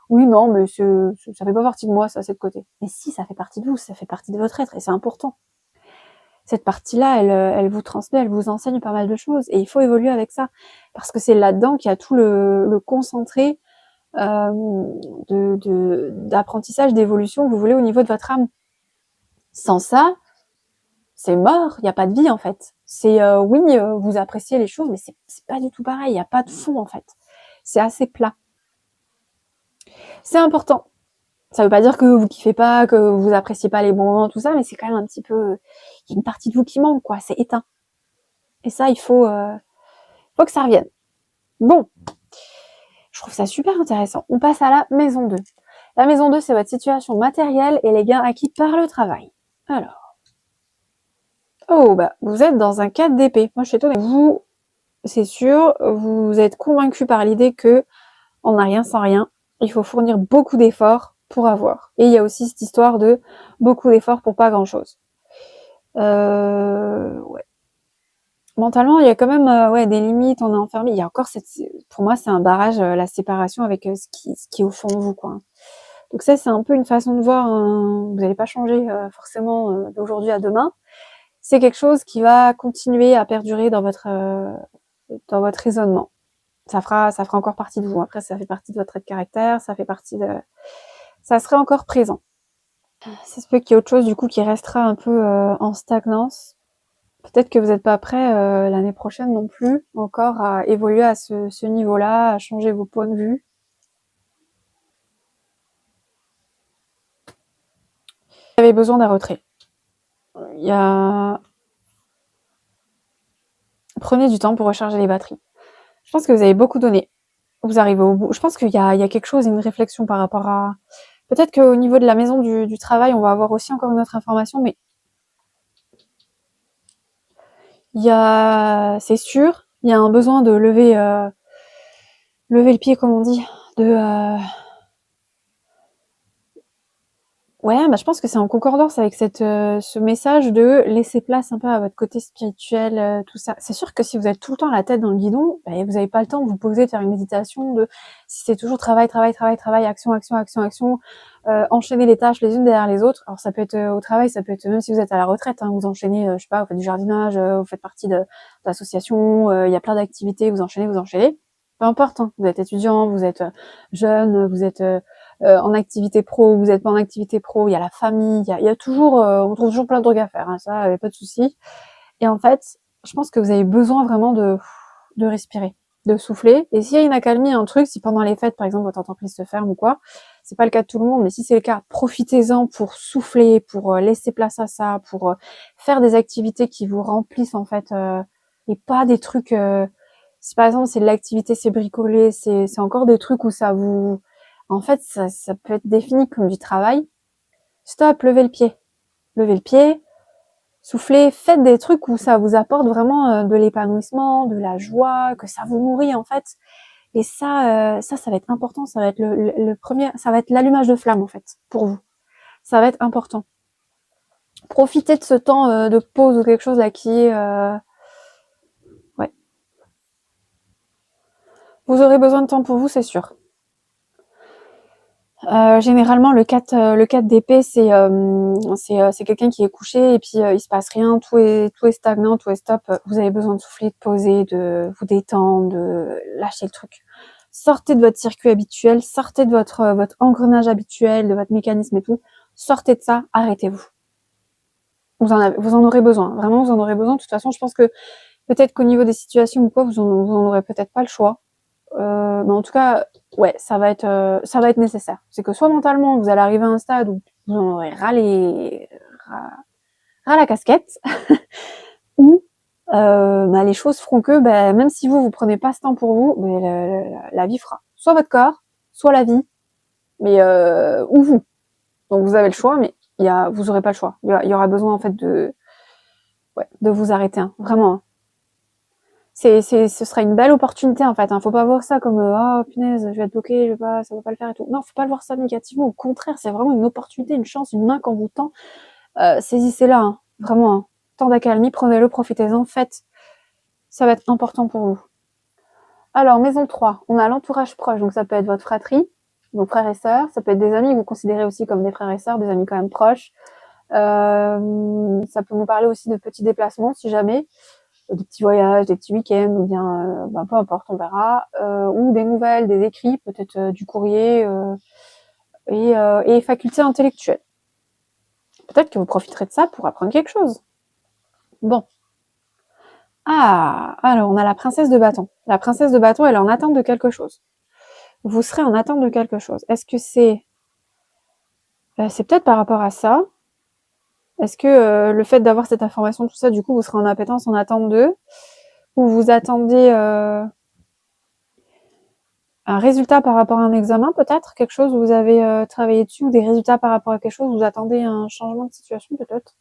oui, non, mais ça fait pas partie de moi, ça, c'est de côté. Mais si, ça fait partie de vous, ça fait partie de votre être et c'est important. Cette partie-là, elle vous transmet, elle vous enseigne pas mal de choses, et il faut évoluer avec ça, parce que c'est là-dedans qu'il y a tout le concentré d'apprentissage, d'évolution que vous voulez au niveau de votre âme. Sans ça, c'est mort, il n'y a pas de vie en fait. Vous appréciez les choses, mais c'est pas du tout pareil, il n'y a pas de fond en fait. C'est assez plat. C'est important. Ça veut pas dire que vous kiffez pas, que vous appréciez pas les bons moments, tout ça, mais c'est quand même un petit peu, il y a une partie de vous qui manque, quoi, c'est éteint. Et ça, il faut que ça revienne. Bon, je trouve ça super intéressant. On passe à la maison 2. La maison 2, c'est votre situation matérielle et les gains acquis par le travail. Alors. Vous êtes dans un 4 d'épée. Moi, je suis étonnée. Vous, c'est sûr, vous êtes convaincu par l'idée que on n'a rien sans rien. Il faut fournir beaucoup d'efforts pour avoir. Et il y a aussi cette histoire de beaucoup d'efforts pour pas grand-chose. Ouais. Mentalement, il y a quand même des limites, on est enfermé. Il y a encore pour moi, c'est un barrage, la séparation avec ce qui est au fond de vous, quoi. Donc ça, c'est un peu une façon de voir. Vous n'allez pas changer forcément d'aujourd'hui à demain. C'est quelque chose qui va continuer à perdurer dans votre raisonnement. Ça fera encore partie de vous. Après, ça fait partie de votre trait de caractère, ça serait encore présent. Ça se peut qu'il y ait autre chose du coup qui restera un peu en stagnance. Peut-être que vous n'êtes pas prêt l'année prochaine non plus encore à évoluer à ce niveau-là, à changer vos points de vue. Vous avez besoin d'un retrait. Prenez du temps pour recharger les batteries. Je pense que vous avez beaucoup donné. Vous arrivez au bout. Je pense qu'il y a quelque chose, une réflexion par rapport à... Peut-être qu'au niveau de la maison du travail, on va avoir aussi encore une autre information, mais c'est sûr, il y a un besoin de lever le pied, comme on dit, de Ouais, bah, je pense que c'est en concordance avec ce message de laisser place un peu à votre côté spirituel, tout ça. C'est sûr que si vous êtes tout le temps la tête dans le guidon, bah, vous avez pas le temps de vous poser, de faire une méditation, si c'est toujours travail, travail, travail, travail, action, action, action, action, enchaîner les tâches les unes derrière les autres. Alors ça peut être, au travail, ça peut être même si vous êtes à la retraite, hein, vous enchaînez, je sais pas, vous faites du jardinage, vous faites partie d'associations, il y a plein d'activités, vous enchaînez, vous enchaînez. Peu importe, hein, vous êtes étudiant, vous êtes, jeune, vous êtes, en activité pro, vous êtes pas en activité pro, il y a la famille, il y a toujours, on trouve toujours plein de trucs à faire, hein, ça, y a pas de souci. Et en fait, je pense que vous avez besoin vraiment de respirer, de souffler. Et s'il y a une accalmie, un truc, si pendant les fêtes, par exemple, votre entreprise se ferme ou quoi, c'est pas le cas de tout le monde, mais si c'est le cas, profitez-en pour souffler, pour laisser place à ça, pour faire des activités qui vous remplissent en fait, et pas des trucs. Si par exemple c'est de l'activité, c'est bricoler, c'est encore des trucs où ça vous, en fait, ça peut être défini comme du travail. Stop, levez le pied, soufflez, faites des trucs où ça vous apporte vraiment de l'épanouissement, de la joie, que ça vous nourrit en fait. Et ça va être important, ça va être le premier, ça va être l'allumage de flamme en fait pour vous. Ça va être important. Profitez de ce temps de pause ou quelque chose là qui est, ouais. Vous aurez besoin de temps pour vous, c'est sûr. Généralement, le 4 d'épée, c'est quelqu'un qui est couché et puis il se passe rien, tout est stagnant, tout est stop. Vous avez besoin de souffler, de poser, de vous détendre, de lâcher le truc. Sortez de votre circuit habituel, sortez de votre engrenage habituel, de votre mécanisme et tout. Sortez de ça, arrêtez-vous. Vous en aurez besoin. Vraiment, vous en aurez besoin. De toute façon, je pense que peut-être qu'au niveau des situations ou quoi, vous en aurez peut-être pas le choix. Mais en tout cas, ouais, ça va être nécessaire. C'est que soit mentalement, vous allez arriver à un stade où vous en aurez ras la casquette, ou bah, les choses feront que, bah, même si vous prenez pas ce temps pour vous, bah, la vie fera. Soit votre corps, soit la vie, mais ou vous. Donc vous avez le choix, mais vous aurez pas le choix. Il y aura besoin en fait de vous arrêter, hein, vraiment. Hein. Ce sera une belle opportunité en fait. Hein. Faut pas voir ça comme oh punaise, je vais être bloqué, ça va pas le faire et tout. Non, faut pas le voir ça négativement. Au contraire, c'est vraiment une opportunité, une chance, une main qu'on vous tend. Saisissez-la, hein. Vraiment. Hein. Temps d'accalmie, prenez-le, profitez-en, faites. Ça va être important pour vous. Alors, maison 3, on a l'entourage proche, donc ça peut être votre fratrie, vos frères et sœurs, ça peut être des amis que vous considérez aussi comme des frères et sœurs, des amis quand même proches. Ça peut nous parler aussi de petits déplacements si jamais. Des petits voyages, des petits week-ends, ou bien peu importe, on verra, ou des nouvelles, des écrits, peut-être du courrier, et facultés intellectuelles. Peut-être que vous profiterez de ça pour apprendre quelque chose. Bon. Ah, alors on a la princesse de bâton. La princesse de bâton, elle est en attente de quelque chose. Vous serez en attente de quelque chose. Est-ce que c'est peut-être par rapport à ça? Est-ce que le fait d'avoir cette information, tout ça, du coup, vous serez en appétence, en attente de, ou vous attendez un résultat par rapport à un examen, peut-être? Quelque chose où vous avez travaillé dessus, ou des résultats par rapport à quelque chose, vous attendez un changement de situation, peut-être?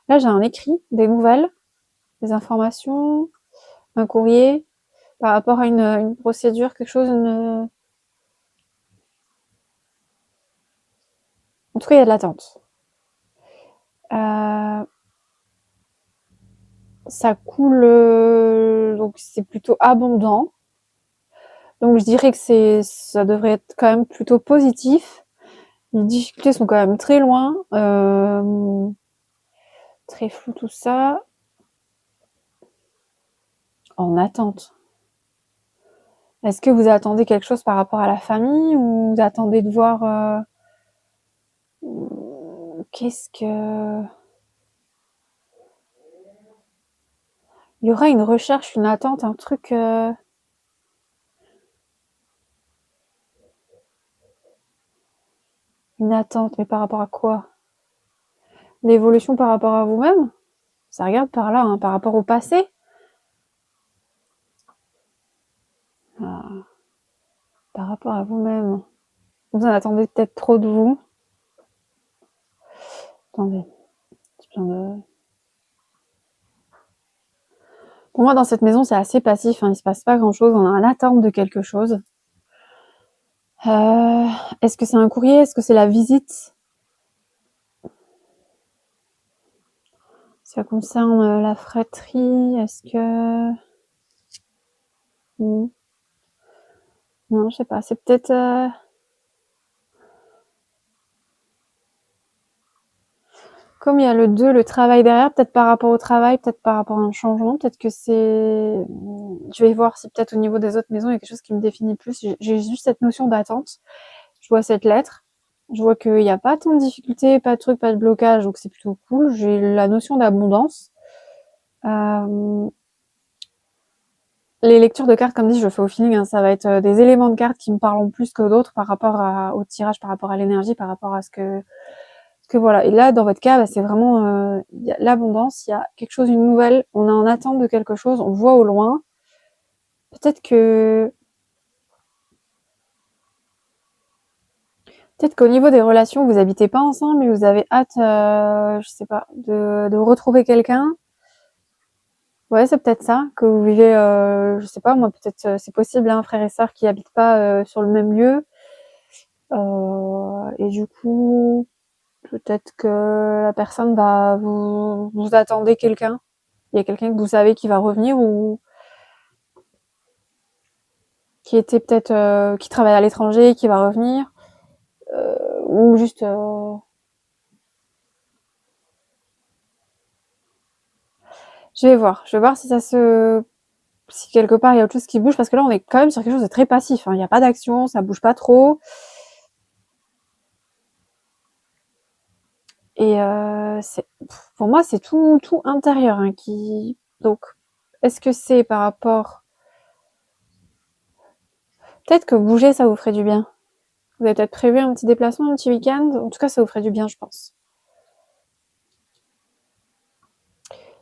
Là, j'ai un écrit, des nouvelles, des informations, un courrier, par rapport à une procédure, quelque chose, en tout cas, il y a de l'attente. Ça coule, donc c'est plutôt abondant. Donc je dirais que ça devrait être quand même plutôt positif. Les difficultés sont quand même très loin, très flou tout ça. En attente. Est-ce que vous attendez quelque chose par rapport à la famille, ou vous attendez de voir qu'est-ce que... Il y aura une recherche, une attente, un truc... Une attente, mais par rapport à quoi? L'évolution par rapport à vous-même? Ça regarde par là, hein, par rapport au passé? Ah, par rapport à vous-même. Vous en attendez peut-être trop de vous. Attendez. Pour moi, dans cette maison, c'est assez passif. Hein. Il se passe pas grand-chose. On a en attente de quelque chose. Est-ce que c'est un courrier? Est-ce que c'est la visite Ça concerne la fratrie, est-ce que... Non, je sais pas, c'est peut-être... Comme il y a le 2, le travail derrière, peut-être par rapport au travail, peut-être par rapport à un changement, peut-être que c'est... Je vais voir si peut-être au niveau des autres maisons, il y a quelque chose qui me définit plus. J'ai juste cette notion d'attente. Je vois cette lettre. Je vois qu'il n'y a pas tant de difficultés, pas de trucs, pas de blocage, donc c'est plutôt cool. J'ai la notion d'abondance. Les lectures de cartes, comme dit, je le fais au feeling, hein, ça va être des éléments de cartes qui me parlent plus que d'autres par rapport au tirage, par rapport à l'énergie, par rapport à ce que voilà. Et là, dans votre cas, bah, c'est vraiment il y a l'abondance, il y a quelque chose, une nouvelle, on est en attente de quelque chose, on voit au loin. Peut-être que peut-être qu'au niveau des relations, vous habitez pas ensemble, mais vous avez hâte, je sais pas, de retrouver quelqu'un. Ouais, c'est peut-être ça, que vous vivez, je sais pas, moi, peut-être, c'est possible, hein, frères et sœurs qui habitent pas sur le même lieu. Et du coup, peut-être que la personne va vous attendez quelqu'un. Il y a quelqu'un que vous savez qui va revenir ou qui était peut-être qui travaille à l'étranger, qui va revenir, ou juste. Je vais voir si ça se, si quelque part il y a autre chose qui bouge parce que là on est quand même sur quelque chose de très passif. Hein. Il n'y a pas d'action, ça bouge pas trop. Et pour moi c'est tout intérieur hein, qui. Donc est-ce que c'est par rapport. Peut-être que bouger ça vous ferait du bien. Vous avez peut-être prévu un petit déplacement, un petit week-end. En tout cas, ça vous ferait du bien, je pense.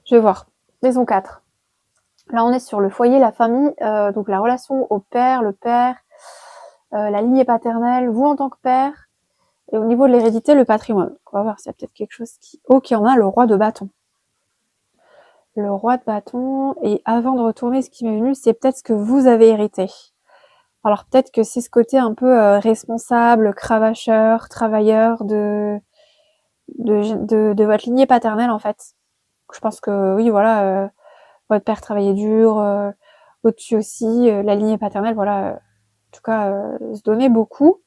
Je vais voir. Maison 4. Là, on est sur le foyer, la famille, donc la relation au père, le père, la lignée paternelle, vous en tant que père, et au niveau de l'hérédité, le patrimoine. Donc, on va voir s'il y a peut-être quelque chose qui... Oh, qui en a le roi de bâton. Le roi de bâton, et avant de retourner, ce qui m'est venu, c'est peut-être ce que vous avez hérité. Alors peut-être que c'est ce côté un peu responsable, cravacheur, travailleur de votre lignée paternelle, en fait. Je pense que oui, voilà, votre père travaillait dur, au-dessus aussi, la lignée paternelle, voilà, en tout cas, se donnait beaucoup.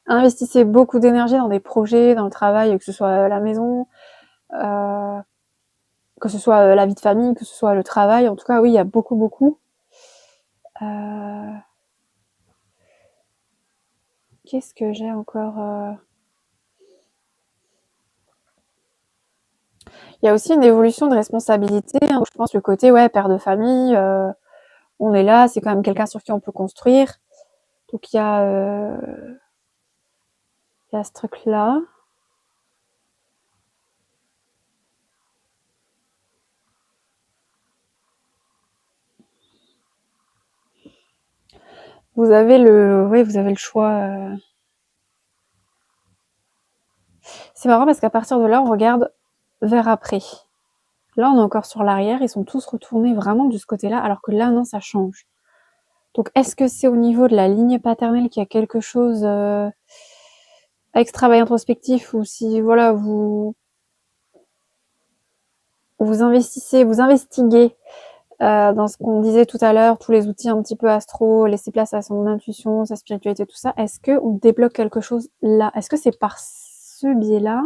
Investissez beaucoup d'énergie dans des projets, dans le travail, que ce soit la maison, euh, que ce soit la vie de famille, que ce soit le travail. En tout cas, oui, il y a beaucoup, beaucoup. Euh, Qu'est-ce que j'ai encore Il y a aussi une évolution de responsabilité. Hein, je pense le côté, ouais, père de famille, on est là, c'est quand même quelqu'un sur qui on peut construire. Donc il y a ce truc-là. Vous avez le choix. C'est marrant parce qu'à partir de là, on regarde vers après. Là, on est encore sur l'arrière. Ils sont tous retournés vraiment de ce côté-là, alors que là, non, ça change. Donc, est-ce que c'est au niveau de la lignée paternelle qu'il y a quelque chose avec ce travail introspectif, ou si voilà, vous investissez, vous investiguez dans ce qu'on disait tout à l'heure, tous les outils un petit peu astro, laisser place à son intuition, sa spiritualité, tout ça. Est-ce que on débloque quelque chose là? Est-ce que c'est par ce biais-là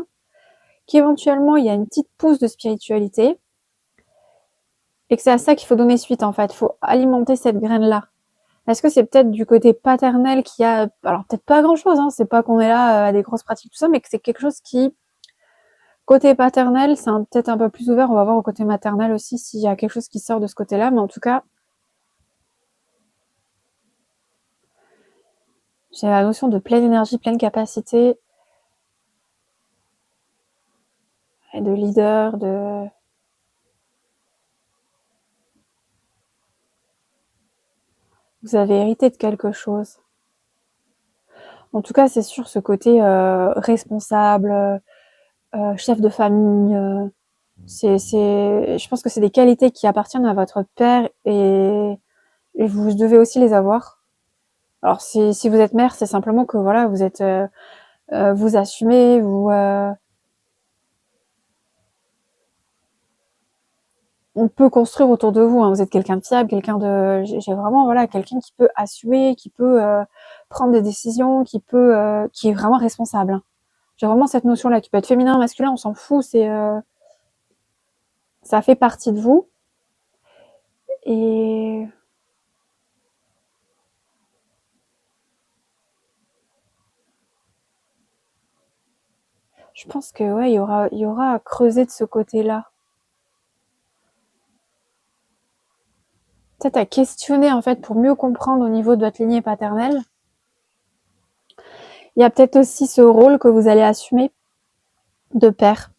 qu'éventuellement il y a une petite pousse de spiritualité et que c'est à ça qu'il faut donner suite en fait, il faut alimenter cette graine-là. Est-ce que c'est peut-être du côté paternel qui a, alors peut-être pas grand-chose, hein, c'est pas qu'on est là à des grosses pratiques tout ça, mais que c'est quelque chose qui, côté paternel, c'est peut-être un peu plus ouvert, on va voir au côté maternel aussi s'il y a quelque chose qui sort de ce côté-là, mais en tout cas, j'ai la notion de pleine énergie, pleine capacité, et de leader, de... Vous avez hérité de quelque chose. En tout cas, c'est sûr, ce côté responsable, chef de famille, je pense que c'est des qualités qui appartiennent à votre père et vous devez aussi les avoir. Alors, si vous êtes mère, c'est simplement que voilà, vous êtes, vous assumez, on peut construire autour de vous, hein. Vous êtes quelqu'un de fiable, j'ai vraiment, voilà, quelqu'un qui peut assumer, qui peut prendre des décisions, qui est vraiment responsable, hein. J'ai vraiment cette notion-là, qui peut être féminin, masculin, on s'en fout, ça fait partie de vous. Et je pense que ouais, il y aura à creuser de ce côté-là. Peut-être à questionner en fait pour mieux comprendre au niveau de votre lignée paternelle. Il y a peut-être aussi ce rôle que vous allez assumer de père.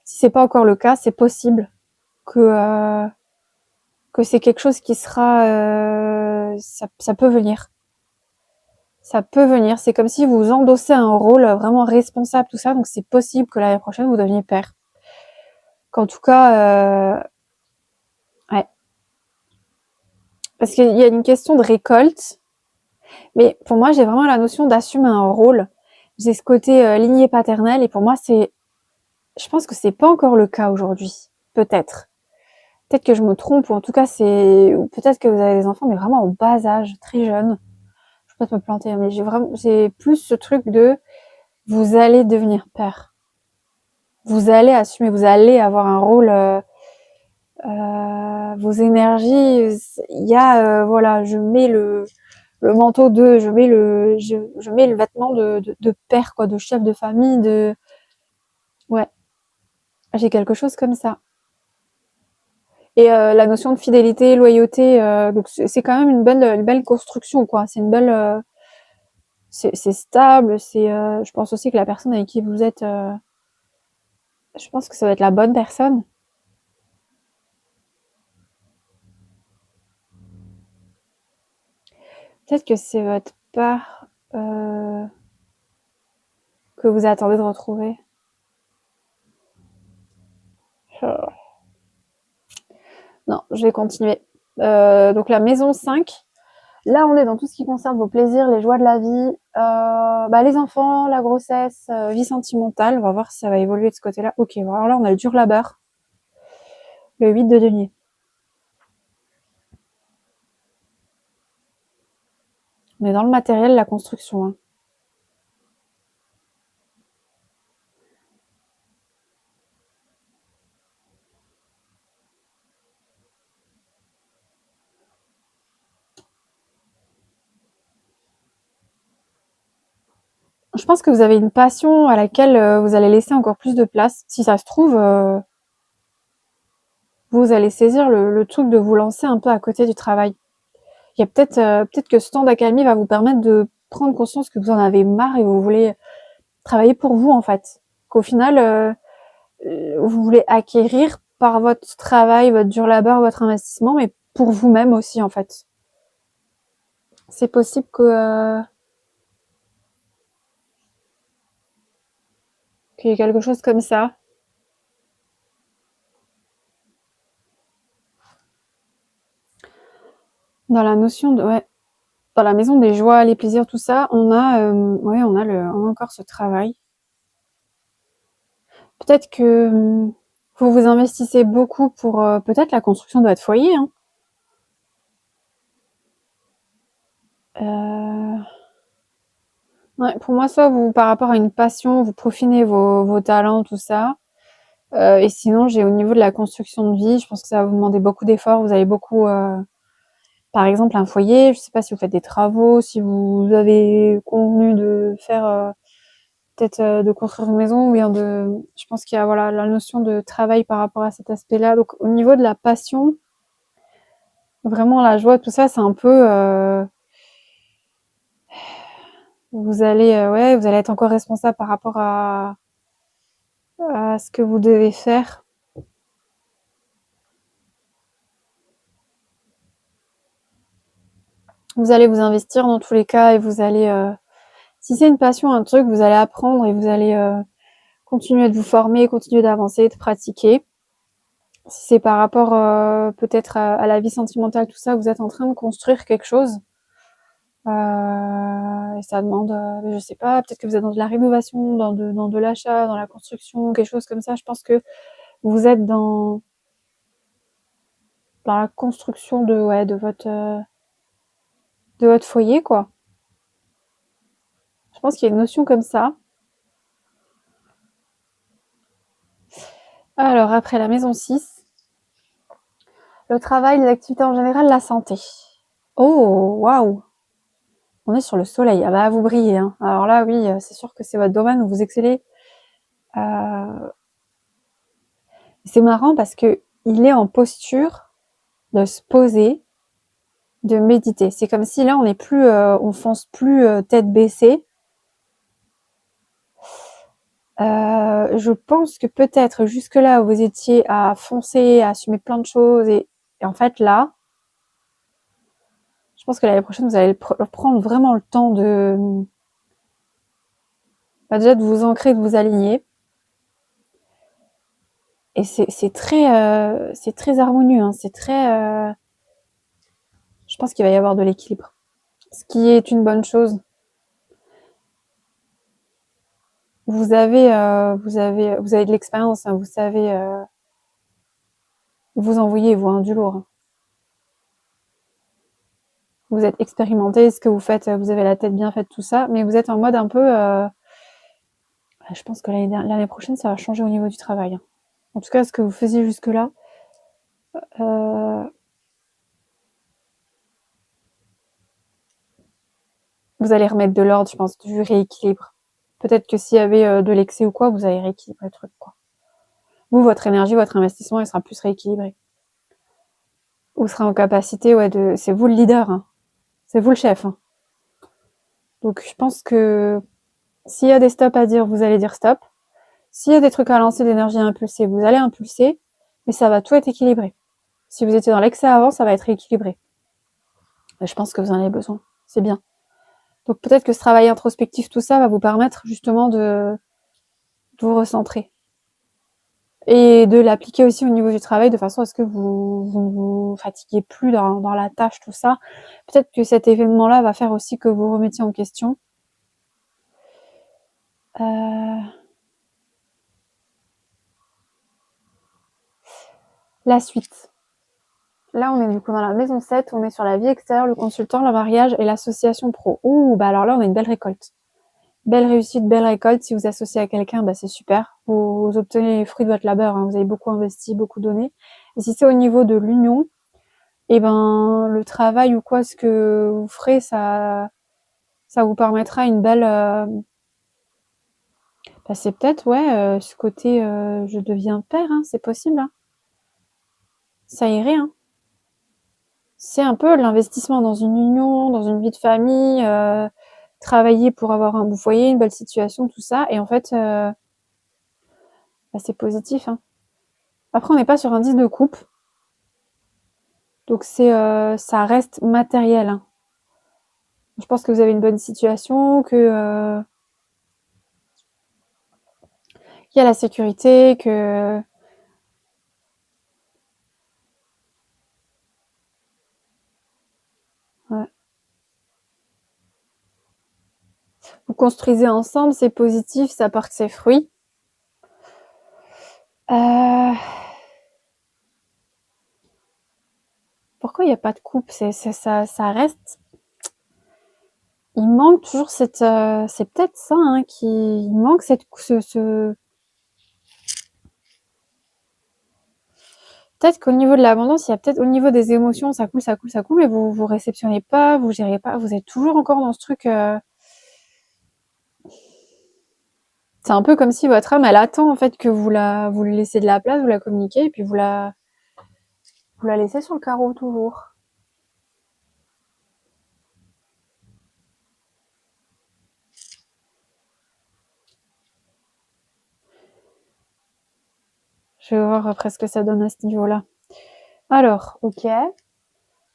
Si c'est pas encore le cas, c'est possible que c'est quelque chose qui sera ça peut venir. Ça peut venir. C'est comme si vous endossez un rôle vraiment responsable, tout ça. Donc c'est possible que l'année prochaine vous deveniez père. Qu'en tout cas, ouais. Parce qu'il y a une question de récolte. Mais pour moi, j'ai vraiment la notion d'assumer un rôle. J'ai ce côté lignée paternelle et pour moi, je pense que c'est pas encore le cas aujourd'hui. Peut-être. Peut-être que je me trompe ou en tout cas ou peut-être que vous avez des enfants mais vraiment au bas âge, très jeunes. Je peux peut-être me planter, mais j'ai plus ce truc de vous allez devenir père. Vous allez assumer, vous allez avoir un rôle, vos énergies, il y a, voilà, je mets le manteau je mets le vêtement de père, quoi, de chef de famille, ouais, j'ai quelque chose comme ça. Et la notion de fidélité, loyauté, donc c'est quand même une belle construction, quoi. C'est une belle, c'est stable, je pense aussi que la personne avec qui vous êtes, je pense que ça va être la bonne personne. Peut-être que c'est votre part que vous attendez de retrouver. Non, je vais continuer. Donc la maison 5, là on est dans tout ce qui concerne vos plaisirs, les joies de la vie, les enfants, la grossesse, vie sentimentale. On va voir si ça va évoluer de ce côté-là. Ok, alors là on a le dur labeur, le 8 de denier. On est dans le matériel, la construction, hein. Je pense que vous avez une passion à laquelle vous allez laisser encore plus de place. Si ça se trouve, vous allez saisir le truc de vous lancer un peu à côté du travail. Il y a peut-être que ce temps d'accalmie va vous permettre de prendre conscience que vous en avez marre et vous voulez travailler pour vous, en fait. Qu'au final, vous voulez acquérir par votre travail, votre dur labeur, votre investissement, mais pour vous-même aussi, en fait. C'est possible qu'il y ait quelque chose comme ça. Dans la notion de, ouais, dans la maison des joies, les plaisirs, tout ça, on a encore ce travail. Peut-être que vous vous investissez beaucoup pour peut-être la construction de votre foyer, hein. Ouais, pour moi, soit vous, par rapport à une passion, vous peaufinez vos talents, tout ça. Et sinon, j'ai au niveau de la construction de vie, je pense que ça va vous demander beaucoup d'efforts. Vous avez beaucoup, par exemple, un foyer. Je sais pas si vous faites des travaux, si vous avez convenu de faire peut-être de construire une maison ou bien je pense qu'il y a voilà la notion de travail par rapport à cet aspect-là. Donc au niveau de la passion, vraiment la joie, tout ça, c'est un peu vous allez être encore responsable par rapport à ce que vous devez faire. Vous allez vous investir dans tous les cas et vous allez si c'est une passion, un truc, vous allez apprendre et vous allez continuer de vous former, continuer d'avancer, de pratiquer. Si c'est par rapport peut-être à la vie sentimentale, tout ça, vous êtes en train de construire quelque chose. Et ça demande, je sais pas, peut-être que vous êtes dans de la rénovation, dans de l'achat, dans la construction, quelque chose comme ça. Je pense que vous êtes dans la construction de votre foyer, quoi. Je pense qu'il y a une notion comme ça. Alors, après la maison 6, le travail, les activités en général, la santé. Oh, waouh! On est sur le soleil. Ah bah, vous brillez, hein. Alors là, oui, c'est sûr que c'est votre domaine où vous excellez. C'est marrant parce que il est en posture de se poser, de méditer. C'est comme si là, on n'est plus, on fonce plus tête baissée. Je pense que peut-être jusque-là, vous étiez à foncer, à assumer plein de choses et en fait là, je pense que l'année prochaine, vous allez prendre vraiment le temps de, bah déjà de vous ancrer, de vous aligner. Et c'est très harmonieux, hein, c'est très, je pense qu'il va y avoir de l'équilibre. Ce qui est une bonne chose. Vous avez de l'expérience, hein, vous savez vous envoyer, vous, hein, du lourd. Hein. Vous êtes expérimenté, ce que vous faites, vous avez la tête bien faite, tout ça, mais vous êtes en mode un peu. Je pense que l'année prochaine, ça va changer au niveau du travail. Hein. En tout cas, ce que vous faisiez jusque-là. Euh, vous allez remettre de l'ordre, je pense, du rééquilibre. Peut-être que s'il y avait de l'excès ou quoi, vous allez rééquilibrer le truc, quoi. Vous, votre énergie, votre investissement, il sera plus rééquilibré. Vous serez en capacité, c'est vous le leader, hein. C'est vous le chef. Hein. Donc, je pense que s'il y a des stops à dire, vous allez dire stop. S'il y a des trucs à lancer, d'énergie à impulser, vous allez impulser, mais ça va tout être équilibré. Si vous étiez dans l'excès avant, ça va être rééquilibré. Et je pense que vous en avez besoin. C'est bien. Donc peut-être que ce travail introspectif, tout ça, va vous permettre justement de vous recentrer. Et de l'appliquer aussi au niveau du travail de façon à ce que vous ne vous fatiguez plus dans la tâche, tout ça. Peut-être que cet événement-là va faire aussi que vous remettiez en question. La suite. Là, on est du coup dans la maison 7, on est sur la vie extérieure, le consultant, le mariage et l'association pro. Ouh, bah alors là, on a une belle récolte. Belle réussite, belle récolte. Si vous associez à quelqu'un, bah c'est super. Vous obtenez les fruits de votre labeur. Hein. Vous avez beaucoup investi, beaucoup donné. Et si c'est au niveau de l'union, eh ben le travail ou quoi, ce que vous ferez, ça vous permettra une belle. Bah c'est peut-être ce côté je deviens père. Hein, c'est possible. Hein. Ça irait. Hein. C'est un peu l'investissement dans une union, dans une vie de famille. Travailler pour avoir un beau foyer, une belle situation, tout ça. Et en fait, bah, c'est positif. Hein. Après, on n'est pas sur un 10 de coupe. Donc ça reste matériel. Hein. Je pense que vous avez une bonne situation, que qu'il y a la sécurité, que ouais. Vous construisez ensemble, c'est positif, ça porte ses fruits. Pourquoi il n'y a pas de coupe ça reste. Il manque toujours cette. C'est peut-être ça, hein, il manque peut-être qu'au niveau de l'abondance, il y a peut-être au niveau des émotions, ça coule, ça coule, ça coule, mais vous réceptionnez pas, vous gérez pas, vous êtes toujours encore dans ce truc. C'est un peu comme si votre âme, elle attend en fait que vous lui laissiez de la place, vous la communiquez, et puis vous la laissez sur le carreau toujours. Je vais voir après ce que ça donne à ce niveau-là. Alors, ok.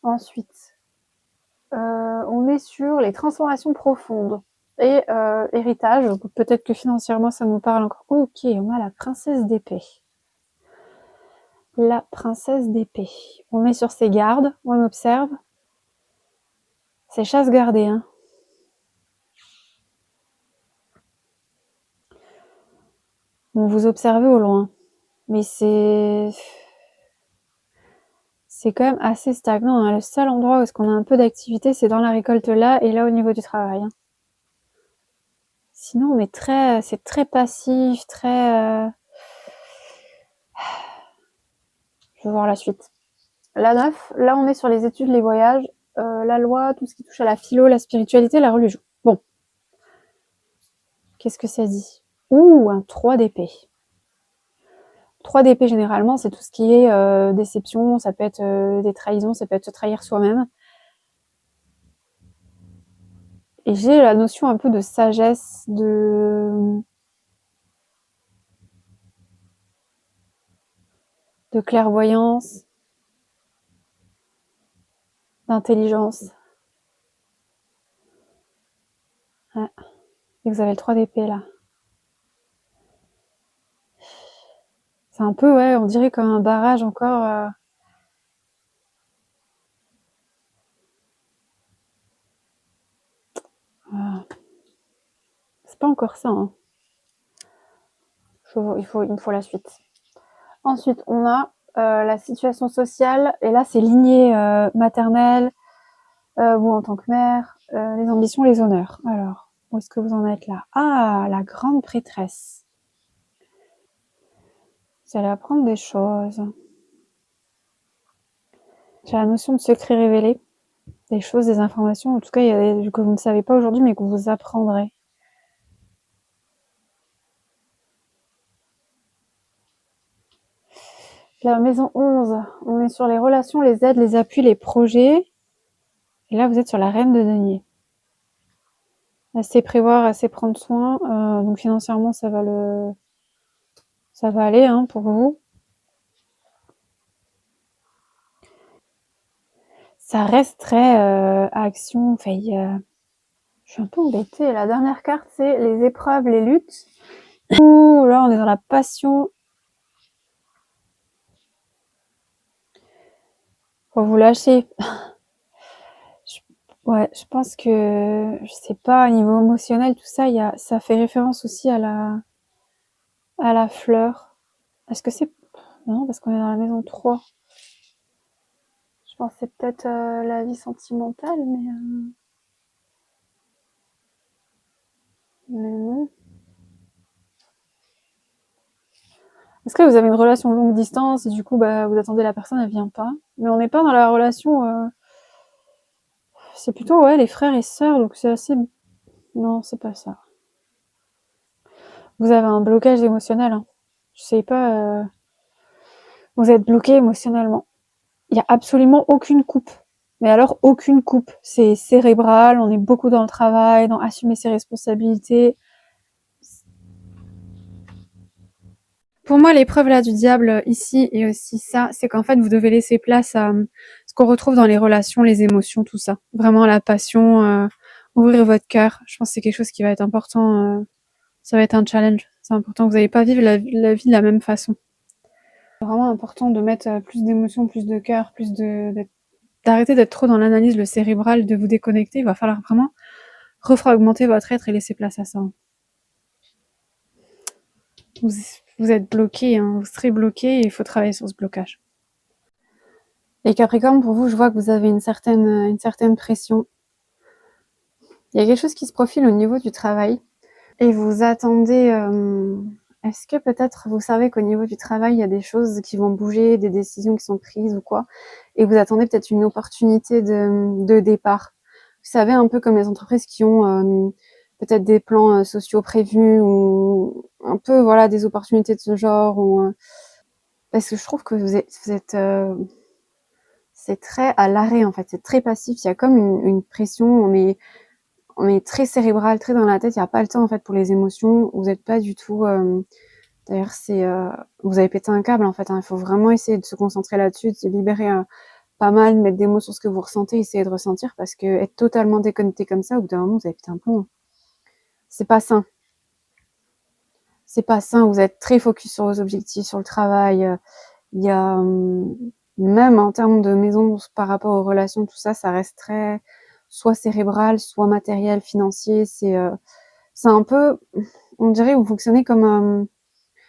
Ensuite, on est sur les transformations profondes et héritage. Peut-être que financièrement, ça nous parle encore. Ok, on a la princesse d'épée. La princesse d'épée. On est sur ses gardes, on observe. C'est chasse gardée, hein. On vous observe au loin. Mais c'est c'est quand même assez stagnant, hein. Le seul endroit où est-ce qu'on a un peu d'activité, c'est dans la récolte là et là au niveau du travail, hein. Sinon, c'est très passif, très... Je vais voir la suite. La 9, là on est sur les études, les voyages, la loi, tout ce qui touche à la philo, la spiritualité, la religion. Bon, qu'est-ce que ça dit? Ouh, un 3 d'épée. 3 d'épée généralement, c'est tout ce qui est déception, ça peut être des trahisons, ça peut être se trahir soi-même. Et j'ai la notion un peu de sagesse, de clairvoyance, d'intelligence. Ouais. Et vous avez le 3 d'épée là. C'est un peu, ouais, on dirait comme un barrage encore. C'est pas encore ça, hein. Il me faut la suite. Ensuite, on a la situation sociale, et là, c'est lignée maternelle, vous en tant que mère, les ambitions, les honneurs. Alors, où est-ce que vous en êtes là? Ah, la grande prêtresse. Vous allez apprendre des choses. J'ai la notion de secret révélé, des choses, des informations, en tout cas, il y a des que vous ne savez pas aujourd'hui, mais que vous apprendrez. La maison 11, on est sur les relations, les aides, les appuis, les projets. Et là, vous êtes sur la reine de denier. Assez prévoir, assez prendre soin. Donc financièrement, ça va aller hein, pour vous. Ça reste très action. Enfin, je suis un peu embêtée. La dernière carte, c'est les épreuves, les luttes. Ouh, là, on est dans la passion. Faut vous lâcher. Ouais, je pense que, je sais pas, au niveau émotionnel, tout ça, ça fait référence aussi à la fleur. Est-ce que c'est... Non, parce qu'on est dans la maison 3. Je pense que c'est peut-être la vie sentimentale, mais non. Est-ce que vous avez une relation longue distance et du coup, bah, vous attendez la personne, elle vient pas? Mais on n'est pas dans la relation... c'est plutôt, ouais, les frères et sœurs, donc c'est assez... Non, c'est pas ça. Vous avez un blocage émotionnel, hein. Je sais pas... Vous êtes bloqué émotionnellement. Il y a absolument aucune coupe. Mais alors, aucune coupe. C'est cérébral, on est beaucoup dans le travail, dans assumer ses responsabilités. Pour moi, l'épreuve là du diable ici et aussi ça, c'est qu'en fait, vous devez laisser place à ce qu'on retrouve dans les relations, les émotions, tout ça. Vraiment la passion, ouvrir votre cœur. Je pense que c'est quelque chose qui va être important. Ça va être un challenge. C'est important. Vous n'allez pas vivre la vie de la même façon. C'est vraiment important de mettre plus d'émotions, plus de cœur, d'arrêter d'être trop dans l'analyse, le cérébral, de vous déconnecter. Il va falloir vraiment refragmenter votre être et laisser place à ça. Vous êtes bloqué, hein, vous serez bloqué et il faut travailler sur ce blocage. Les Capricornes, pour vous, je vois que vous avez une certaine pression. Il y a quelque chose qui se profile au niveau du travail et vous attendez... est-ce que peut-être vous savez qu'au niveau du travail, il y a des choses qui vont bouger, des décisions qui sont prises ou quoi, et vous attendez peut-être une opportunité de départ. Vous savez, un peu comme les entreprises qui ont peut-être des plans sociaux prévus ou un peu voilà des opportunités de ce genre. Parce que je trouve que vous êtes c'est très à l'arrêt en fait, c'est très passif. Il y a comme une pression, on est très cérébral, très dans la tête. Il n'y a pas le temps en fait pour les émotions. Vous n'êtes pas du tout. D'ailleurs, vous avez pété un câble en fait, hein. Il faut vraiment essayer de se concentrer là-dessus, de se libérer pas mal, de mettre des mots sur ce que vous ressentez, essayer de ressentir parce que être totalement déconnecté comme ça, au bout d'un moment, vous avez pété un plomb. C'est pas sain. C'est pas sain. Vous êtes très focus sur vos objectifs, sur le travail. Il y a même en termes de maison par rapport aux relations, tout ça, ça reste très soit cérébral, soit matériel, financier. C'est un peu, on dirait, vous fonctionnez comme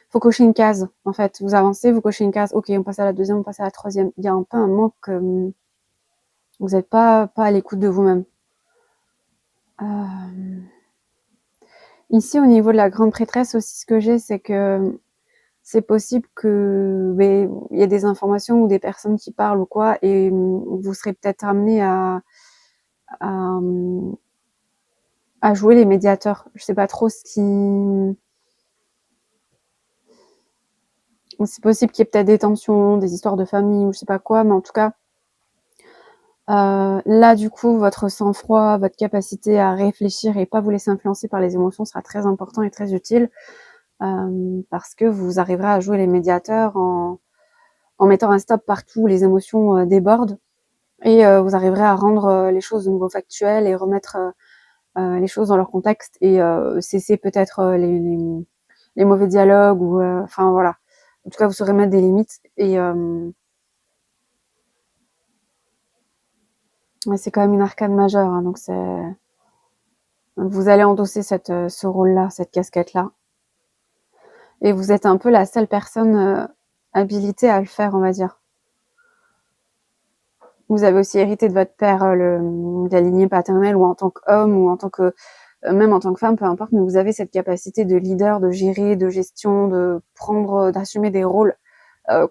faut cocher une case, en fait. Vous avancez, vous cochez une case. Ok, on passe à la deuxième, on passe à la troisième. Il y a un peu un manque, vous n'êtes pas à l'écoute de vous-même. Ici, au niveau de la grande prêtresse aussi, ce que j'ai, c'est que c'est possible que il y ait des informations ou des personnes qui parlent ou quoi, et vous serez peut-être amené à, à jouer les médiateurs. Je sais pas trop ce qui... C'est possible qu'il y ait peut-être des tensions, des histoires de famille ou je sais pas quoi, mais en tout cas, là, du coup, votre sang-froid, votre capacité à réfléchir et pas vous laisser influencer par les émotions sera très important et très utile, parce que vous arriverez à jouer les médiateurs en mettant un stop partout où les émotions débordent, et vous arriverez à rendre les choses de nouveau factuelles et remettre les choses dans leur contexte, et cesser peut-être les mauvais dialogues, ou enfin voilà. En tout cas, vous saurez mettre des limites, et c'est quand même une arcane majeure, hein, donc vous allez endosser ce rôle-là, cette casquette-là, et vous êtes un peu la seule personne habilitée à le faire, on va dire. Vous avez aussi hérité de votre père de la lignée paternelle, ou en tant qu'homme, ou en tant que même en tant que femme, peu importe, mais vous avez cette capacité de leader, de gérer, de gestion, de prendre, d'assumer des rôles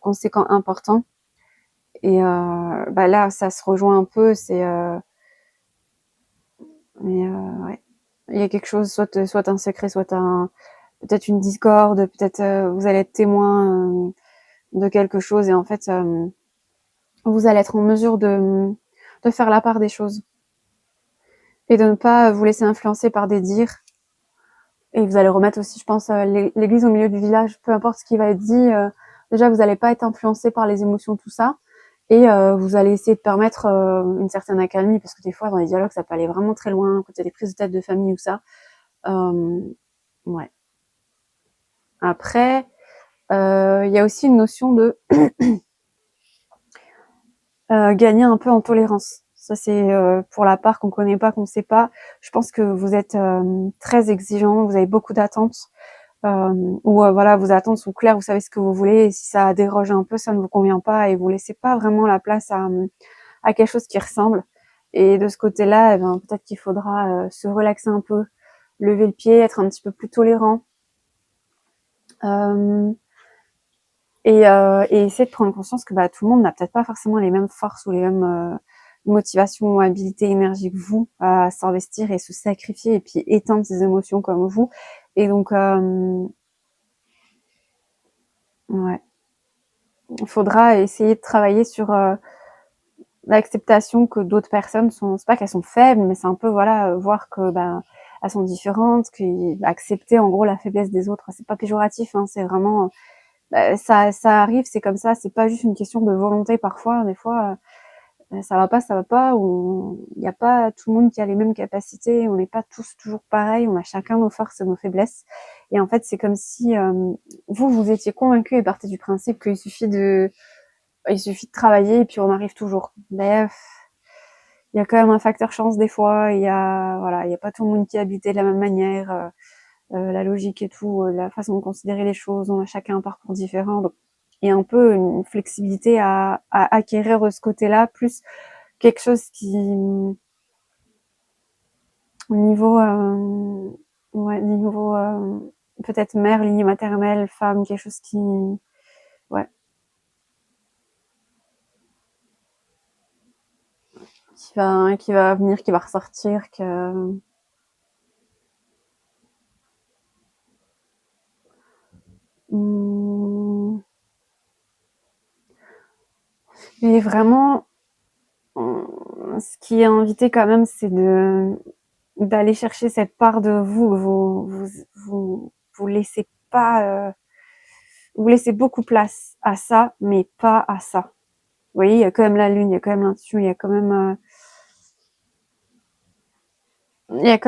conséquents, importants. Et là, ça se rejoint un peu. Ouais, il y a quelque chose, soit un secret, soit peut-être une discorde, peut-être vous allez être témoin de quelque chose, et en fait, vous allez être en mesure de faire la part des choses et de ne pas vous laisser influencer par des dires. Et vous allez remettre aussi, je pense, l'église au milieu du village, peu importe ce qui va être dit. Déjà, vous n'allez pas être influencé par les émotions, tout ça. Et vous allez essayer de permettre une certaine accalmie, parce que des fois, dans les dialogues, ça peut aller vraiment très loin, quand il y a des prises de tête de famille ou ça. Ouais. Après, il y a aussi une notion de gagner un peu en tolérance. Ça, c'est pour la part qu'on connaît pas, qu'on sait pas. Je pense que vous êtes très exigeant, vous avez beaucoup d'attentes. Ou voilà, vos attentes sont claires, vous savez ce que vous voulez, et si ça déroge un peu, ça ne vous convient pas, et vous laissez pas vraiment la place à quelque chose qui ressemble. Et de ce côté-là, peut-être qu'il faudra se relaxer un peu, lever le pied, être un petit peu plus tolérant, euh, et essayer de prendre conscience que tout le monde n'a peut-être pas forcément les mêmes forces ou les mêmes motivations, habilités, énergie que vous, à s'investir et se sacrifier et puis éteindre ses émotions comme vous. Et donc, ouais, il faudra essayer de travailler sur l'acceptation que d'autres personnes c'est pas qu'elles sont faibles, mais c'est un peu, voilà, voir que elles sont différentes, accepter en gros la faiblesse des autres. C'est pas péjoratif, hein, c'est vraiment ça arrive, c'est comme ça. C'est pas juste une question de volonté. Parfois, des fois, ça va pas, ou il n'y a pas tout le monde qui a les mêmes capacités, on n'est pas tous toujours pareils, on a chacun nos forces et nos faiblesses. Et en fait, c'est comme si vous étiez convaincu et partez du principe qu'il suffit de travailler et puis on arrive toujours. Bref, il y a quand même un facteur chance des fois, il y a pas tout le monde qui est habité de la même manière, la logique et tout, la façon de considérer les choses, on a chacun un parcours différent, donc il y a un peu une flexibilité à acquérir de ce côté-là, plus quelque chose qui, au niveau, niveau peut-être mère, lignée maternelle, femme, quelque chose ouais, qui va venir, qui va ressortir, que hum, mais vraiment, ce qui est invité quand même, c'est d'aller chercher cette part de vous. Vous laissez pas, vous laissez beaucoup place à ça, mais pas à ça. Vous voyez, il y a quand même la lune, il y a quand même l'intuition, il y a quand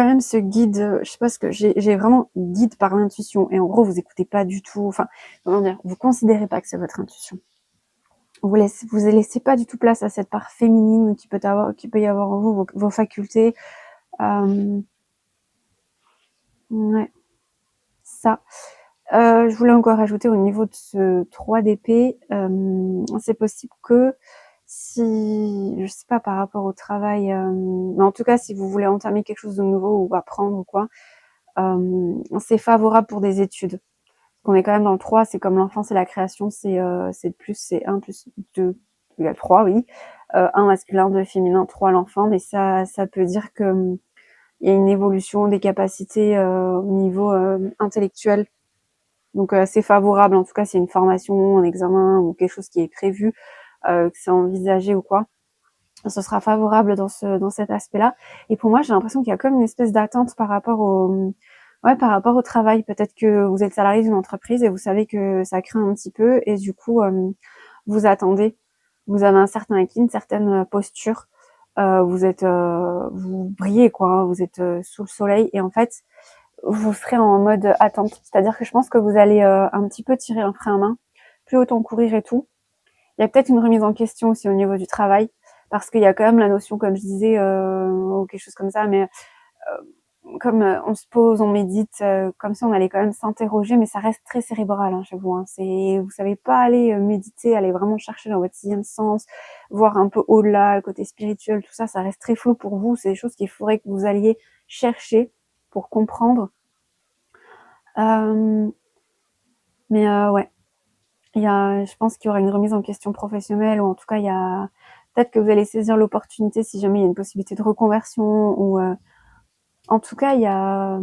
même ce guide. Je sais pas ce que j'ai vraiment guide par l'intuition. Et en gros, vous écoutez pas du tout. Enfin, comment dire, vous considérez pas que c'est votre intuition. Vous laissez pas du tout place à cette part féminine qui peut y avoir en vous, vos facultés. Ouais, ça. Je voulais encore ajouter au niveau de ce 3 d'épée, c'est possible que si, je sais pas par rapport au travail, mais en tout cas si vous voulez entamer quelque chose de nouveau ou apprendre ou quoi, c'est favorable pour des études. On est quand même dans le 3, c'est comme l'enfance et la création, c'est plus, c'est 1 plus 2 égale 3, oui. 1 masculin, 2 féminin, 3 l'enfant, mais ça peut dire que il y a une évolution des capacités au niveau intellectuel. Donc c'est favorable, en tout cas, s'il y a une formation, un examen ou quelque chose qui est prévu, que c'est envisagé ou quoi, ce sera favorable dans cet aspect-là. Et pour moi, j'ai l'impression qu'il y a comme une espèce d'attente par rapport au travail. Peut-être que vous êtes salarié d'une entreprise et vous savez que ça craint un petit peu et du coup, vous attendez. Vous avez un certain acquis, une certaine posture. Vous brillez quoi, hein, vous êtes sous le soleil et en fait, vous serez en mode attente. C'est-à-dire que je pense que vous allez un petit peu tirer un frein à main, plus autant courir et tout. Il y a peut-être une remise en question aussi au niveau du travail, parce qu'il y a quand même la notion, comme je disais, ou quelque chose comme ça, mais comme on se pose, on médite, comme ça on allait quand même s'interroger, mais ça reste très cérébral hein, chez vous. Hein. Vous savez pas aller méditer, aller vraiment chercher dans votre sixième sens, voir un peu au-delà, le côté spirituel, tout ça, ça reste très flou pour vous. C'est des choses qu'il faudrait que vous alliez chercher pour comprendre. Euh, mais ouais, je pense qu'il y aura une remise en question professionnelle, ou en tout cas, peut-être que vous allez saisir l'opportunité si jamais il y a une possibilité de reconversion, ou en tout cas,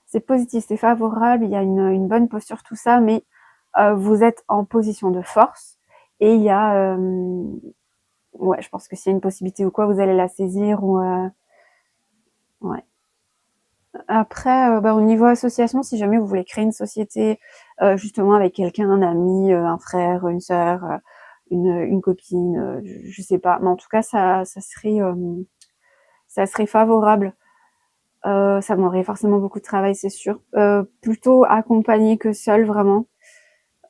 c'est positif, c'est favorable, il y a une bonne posture, tout ça, mais vous êtes en position de force, et ouais, je pense que s'il y a une possibilité ou quoi, vous allez la saisir, ou ouais. Après, au niveau association, si jamais vous voulez créer une société, justement avec quelqu'un, un ami, un frère, une sœur, une copine, je sais pas, mais en tout cas ça serait favorable. Ça demanderait forcément beaucoup de travail, c'est sûr. Plutôt accompagné que seul, vraiment.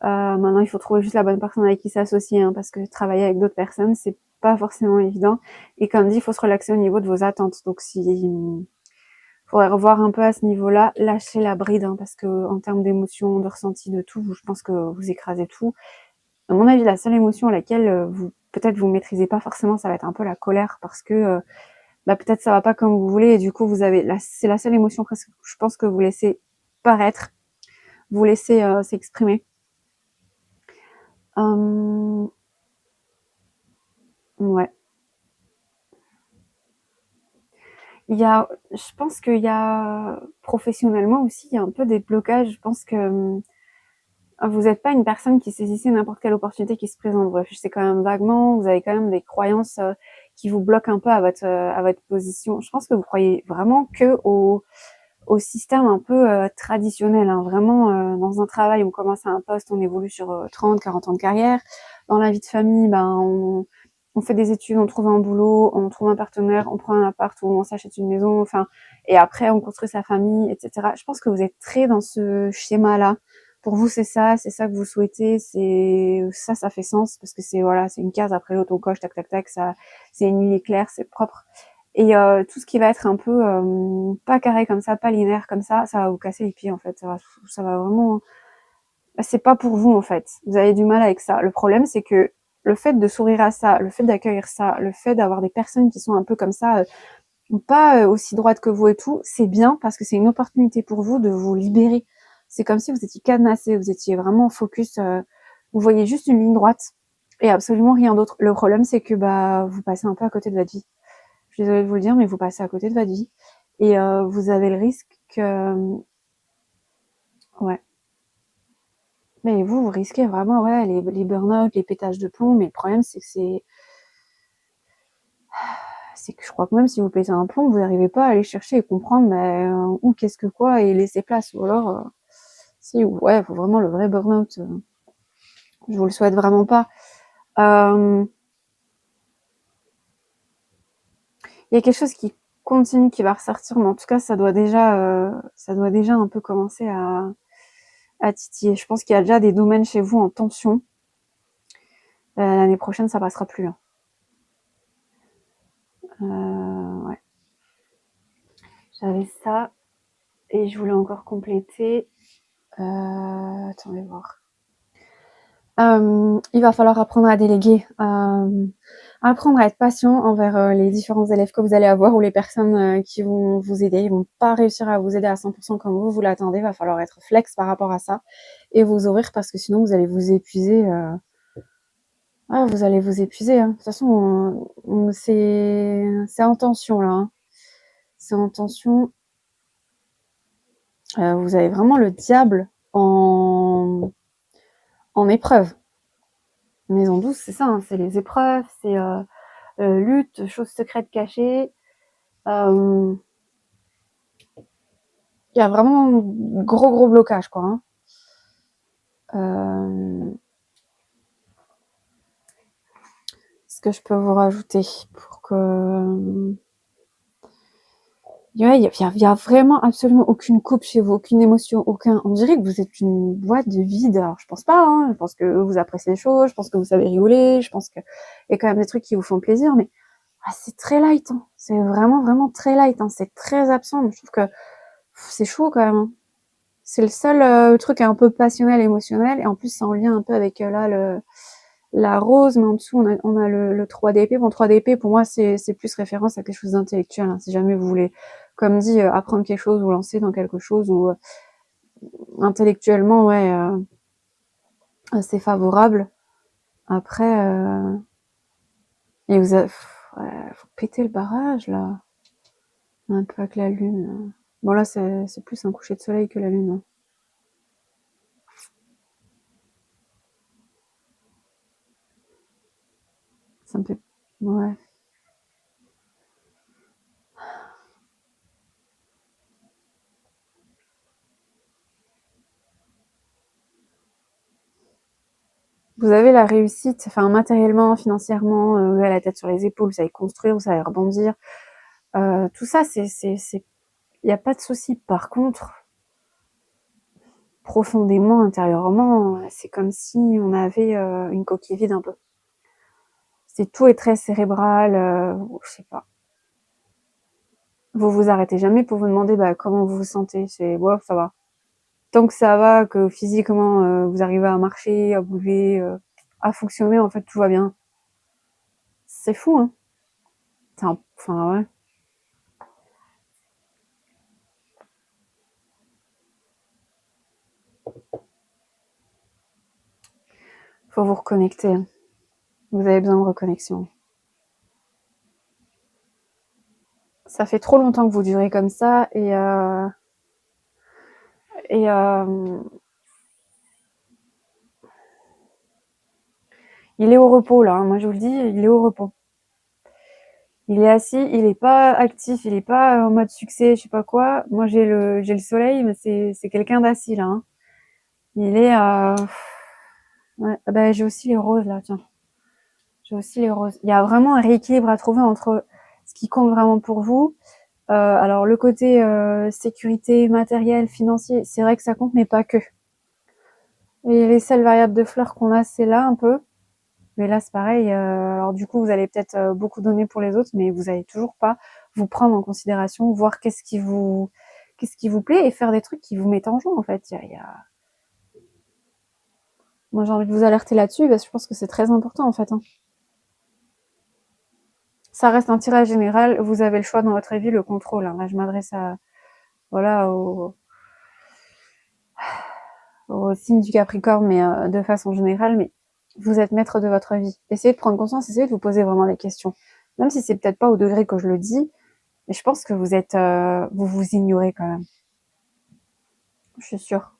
Maintenant, il faut trouver juste la bonne personne avec qui s'associer, hein, parce que travailler avec d'autres personnes, c'est pas forcément évident. Et comme dit, il faut se relaxer au niveau de vos attentes. Donc faudrait revoir un peu à ce niveau-là, lâcher la bride, hein, parce que en termes d'émotions, de ressenti, de tout, je pense que vous écrasez tout. À mon avis, la seule émotion à laquelle peut-être vous maîtrisez pas forcément, ça va être un peu la colère, parce que peut-être ça va pas comme vous voulez, et du coup c'est la seule émotion presque, je pense, que vous laissez paraître, vous laissez s'exprimer. Ouais. Je pense qu'il y a professionnellement aussi, il y a un peu des blocages. Je pense que vous n'êtes pas une personne qui saisissait n'importe quelle opportunité qui se présente. Vous réfléchissez quand même vaguement, vous avez quand même des croyances qui vous bloquent un peu à votre position. Je pense que vous croyez vraiment que au système un peu traditionnel. Hein. Vraiment, dans un travail, on commence à un poste, on évolue sur 30, 40 ans de carrière. Dans la vie de famille, on fait des études, on trouve un boulot, on trouve un partenaire, on prend un appart ou on s'achète une maison, enfin, et après on construit sa famille, etc. Je pense que vous êtes très dans ce schéma-là. Pour vous, c'est ça que vous souhaitez, ça fait sens parce que voilà, c'est une case après l'autre, on coche, tac, tac, tac, ça, c'est une ligne claire, c'est propre. Et tout ce qui va être un peu pas carré comme ça, pas linéaire comme ça va vous casser les pieds en fait. Ça va vraiment. C'est pas pour vous en fait. Vous avez du mal avec ça. Le problème, c'est que le fait de sourire à ça, le fait d'accueillir ça, le fait d'avoir des personnes qui sont un peu comme ça, pas aussi droites que vous et tout, c'est bien parce que c'est une opportunité pour vous de vous libérer. C'est comme si vous étiez cadenassé, vous étiez vraiment focus. Vous voyez juste une ligne droite et absolument rien d'autre. Le problème, c'est que vous passez un peu à côté de votre vie. Je suis désolée de vous le dire, mais vous passez à côté de votre vie. Et vous avez le risque que... Ouais. Mais vous risquez vraiment les burn-out, les pétages de plomb. Mais le problème, c'est que je crois que même si vous pétez un plomb, vous n'arrivez pas à aller chercher et comprendre où, qu'est-ce que quoi, et laisser place. Ou alors, si, ouais, faut vraiment le vrai burn-out. Je vous le souhaite vraiment pas. Il y a quelque chose qui continue, qui va ressortir, mais en tout cas, ça doit déjà un peu commencer à titiller. Je pense qu'il y a déjà des domaines chez vous en tension. L'année prochaine, ça passera plus. Hein. Ouais. J'avais ça et je voulais encore compléter. Attendez voir. Il va falloir apprendre à déléguer, apprendre à être patient envers les différents élèves que vous allez avoir ou les personnes qui vont vous aider. Ils vont pas réussir à vous aider à 100% comme vous l'attendez. Il va falloir être flex par rapport à ça et vous ouvrir parce que sinon vous allez vous épuiser. Vous allez vous épuiser. Hein. De toute façon, c'est en tension là. Hein. C'est en tension. Vous avez vraiment le diable en épreuve. Maison douce, c'est ça. Hein. C'est les épreuves, c'est lutte, choses secrètes cachées. Il y a vraiment un gros blocage, quoi. Hein. Ce que je peux vous rajouter pour que... Ouais, il y a vraiment absolument aucune coupe chez vous, aucune émotion, aucun... On dirait que vous êtes une boîte de vide. Alors, je pense pas, hein. Je pense que vous appréciez les choses, je pense que vous savez rigoler, je pense qu'il y a quand même des trucs qui vous font plaisir, mais c'est très light. Hein. C'est vraiment très light. Hein. C'est très absent. Je trouve que c'est chaud quand même. Hein. C'est le seul truc un peu passionnel, émotionnel, et en plus c'est en lien un peu avec là la rose, mais en dessous on a le 3 d'épée. Bon, 3 d'épée pour moi c'est plus référence à quelque chose d'intellectuel. Hein. Si jamais vous voulez, comme dit, apprendre quelque chose, vous lancer dans quelque chose ou intellectuellement, ouais, c'est favorable. Après, et vous avez, faut péter le barrage là, un peu avec la lune. Bon là c'est plus un coucher de soleil que la lune. Hein. Ça me fait, ouais. Vous avez la réussite, enfin matériellement, financièrement, vous avez la tête sur les épaules, vous savez construire, vous savez rebondir. Tout ça, il n'y a pas de souci. Par contre, profondément, intérieurement, c'est comme si on avait une coquille vide un peu. Tout est très cérébral, je sais pas. Vous vous arrêtez jamais pour vous demander comment vous vous sentez. C'est ouais, ça va. Tant que ça va, que physiquement vous arrivez à marcher, à bouger, à fonctionner, en fait tout va bien. C'est fou, hein. Enfin ouais. Faut vous reconnecter. Hein. Vous avez besoin de reconnexion. Ça fait trop longtemps que vous durez comme ça et il est au repos là. Hein. Moi je vous le dis, il est au repos. Il est assis, il est pas actif, il est pas en mode succès, je sais pas quoi. Moi j'ai le soleil, mais c'est quelqu'un d'assis là. Hein. Il est ouais. Ah bah, j'ai aussi les roses là, tiens. J'ai aussi les roses. Il y a vraiment un rééquilibre à trouver entre ce qui compte vraiment pour vous. Alors le côté sécurité matérielle, financier, c'est vrai que ça compte, mais pas que. Et les seules variables de fleurs qu'on a, c'est là un peu. Mais là, c'est pareil. Alors du coup, vous allez peut-être beaucoup donner pour les autres, mais vous allez toujours pas vous prendre en considération, voir qu'est-ce qui vous plaît et faire des trucs qui vous mettent en joie. En fait, moi, j'ai envie de vous alerter là-dessus parce que je pense que c'est très important en fait. Hein. Ça reste un tirage général. Vous avez le choix dans votre vie, le contrôle. Hein. Là, je m'adresse à voilà au signe du Capricorne, mais de façon générale. Mais vous êtes maître de votre vie. Essayez de prendre conscience, essayez de vous poser vraiment des questions. Même si c'est peut-être pas au degré que je le dis, mais je pense que vous vous ignorez quand même. Je suis sûre.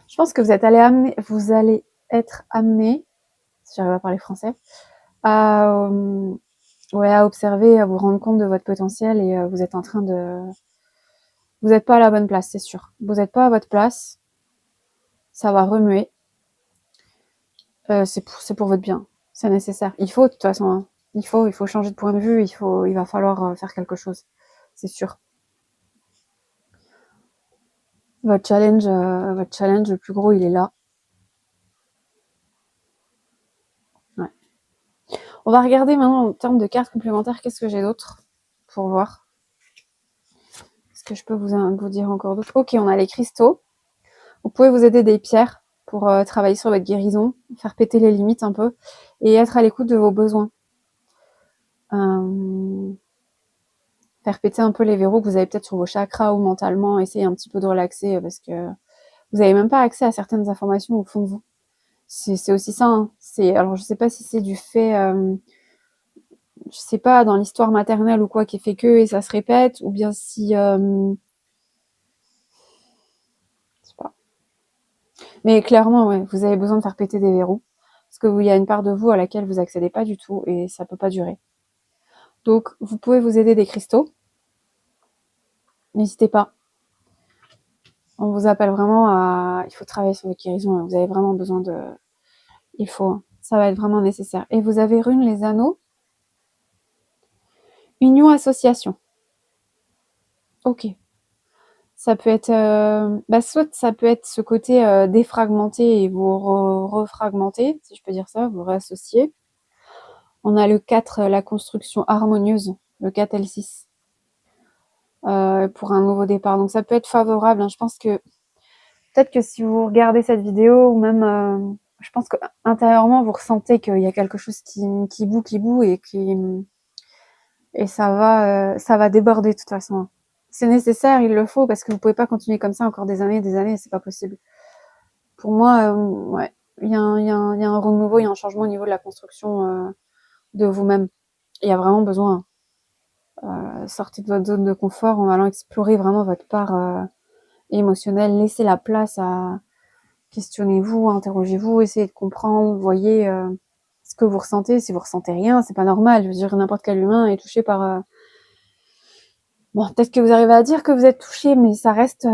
Je pense que vous allez être amené, si j'arrive à parler français, à, ouais, à observer, à vous rendre compte de votre potentiel et vous êtes en train de, vous n'êtes pas à la bonne place, c'est sûr. Vous n'êtes pas à votre place. Ça va remuer. C'est pour votre bien. C'est nécessaire. Il faut, de toute façon, hein. Il faut changer de point de vue. Il va falloir faire quelque chose. C'est sûr. Votre challenge le plus gros, il est là. Ouais. On va regarder maintenant en termes de cartes complémentaires. Qu'est-ce que j'ai d'autre? pour voir ce que je peux vous dire encore d'autre. Ok, on a les cristaux. Vous pouvez vous aider des pierres pour travailler sur votre guérison, faire péter les limites un peu et être à l'écoute de vos besoins. Faire péter un peu les verrous que vous avez peut-être sur vos chakras ou mentalement, essayer un petit peu de relaxer parce que vous n'avez même pas accès à certaines informations au fond de vous. C'est aussi ça. Hein. Alors je sais pas si c'est du fait, je sais pas, dans l'histoire maternelle ou quoi, qui fait que et ça se répète, ou bien si, je sais pas. Mais clairement, ouais, vous avez besoin de faire péter des verrous parce que il y a une part de vous à laquelle vous accédez pas du tout et ça peut pas durer. Donc vous pouvez vous aider des cristaux. N'hésitez pas. On vous appelle vraiment à, il faut travailler sur votre guérison. Vous avez vraiment besoin de, il faut, hein. Ça va être vraiment nécessaire. Et vous avez rune les anneaux. Union association. Ok. Ça peut être, soit ça peut être ce côté défragmenté et vous refragmenter, si je peux dire ça, vous réassocier. On a le 4, la construction harmonieuse, le 4L6, pour un nouveau départ. Donc ça peut être favorable. Hein. Je pense que peut-être que si vous regardez cette vidéo, ou même, je pense que intérieurement vous ressentez qu'il y a quelque chose qui bout et ça va déborder de toute façon. C'est nécessaire, il le faut, parce que vous pouvez pas continuer comme ça encore des années, c'est pas possible. Pour moi, ouais, il y a un renouveau, il y a un changement au niveau de la construction de vous-même. Il y a vraiment besoin. Sortez de votre zone de confort en allant explorer vraiment votre part émotionnelle. Laissez la place à questionnez-vous, interrogez-vous, essayez de comprendre, voyez ce que vous ressentez. Si vous ressentez rien, c'est pas normal. Je veux dire, n'importe quel humain est touché par bon, peut-être que vous arrivez à dire que vous êtes touché, mais ça reste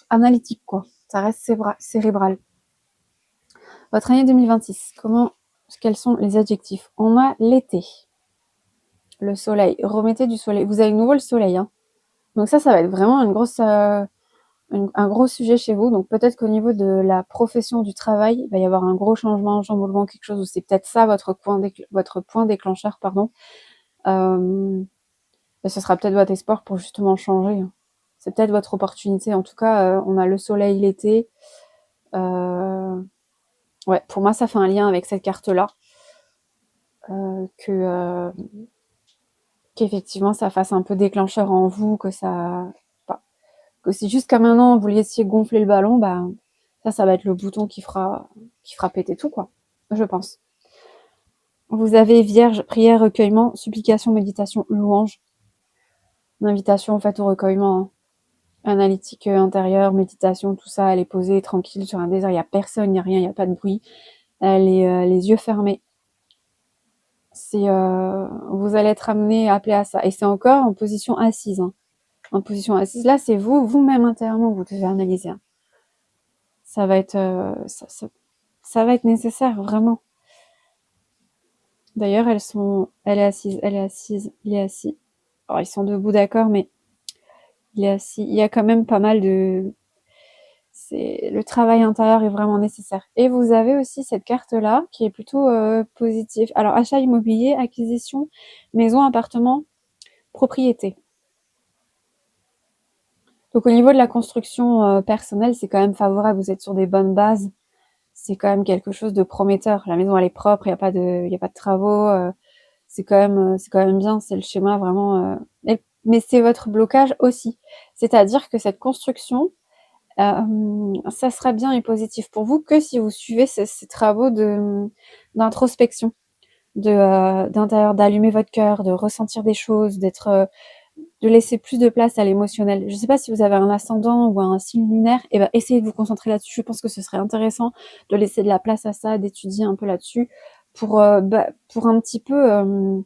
analytique, quoi. Ça reste cérébral. Votre année 2026, quels sont les adjectifs? On a l'été, le soleil. Remettez du soleil. Vous avez de nouveau le soleil, hein. Donc ça va être vraiment un gros sujet chez vous. Donc peut-être qu'au niveau de la profession du travail, il va y avoir un gros changement, un chamboulement, quelque chose où c'est peut-être ça votre point déclencheur, pardon. Ce sera peut-être votre espoir pour justement changer. C'est peut-être votre opportunité. En tout cas, on a le soleil l'été. Ouais, pour moi, ça fait un lien avec cette carte-là. Qu'effectivement, ça fasse un peu déclencheur en vous, que si jusqu'à maintenant, vous laissiez gonfler le ballon, bah, ça va être le bouton qui fera péter tout, quoi. Je pense. Vous avez Vierge, prière, recueillement, supplication, méditation, louange. Une invitation, en fait, au recueillement, hein. Analytique intérieure, méditation, tout ça, elle est posée tranquille sur un désert, il n'y a personne, il n'y a rien, il n'y a pas de bruit. Elle est les yeux fermés. Vous allez être appelé à ça. Et c'est encore en position assise. Hein. En position assise, là, c'est vous-même intérieurement, vous devez analyser. Hein. Ça va être, ça va être nécessaire, vraiment. D'ailleurs, elle est assise, il est assis. Alors, ils sont debout, d'accord, mais il est assis. Il y a quand même pas mal le travail intérieur est vraiment nécessaire. Et vous avez aussi cette carte-là qui est plutôt positive. Alors, achat immobilier, acquisition, maison, appartement, propriété. Donc au niveau de la construction personnelle, c'est quand même favorable. Vous êtes sur des bonnes bases. C'est quand même quelque chose de prometteur. La maison elle est propre, il y a pas de travaux. C'est quand même bien. C'est le schéma vraiment. Mais c'est votre blocage aussi. C'est-à-dire que cette construction, ça sera bien et positif pour vous que si vous suivez ces travaux d'introspection, d'intérieur, d'allumer votre cœur, de ressentir des choses, de laisser plus de place à l'émotionnel. Je ne sais pas si vous avez un ascendant ou un signe lunaire, et ben essayez de vous concentrer là-dessus. Je pense que ce serait intéressant de laisser de la place à ça, d'étudier un peu là-dessus pour un petit peu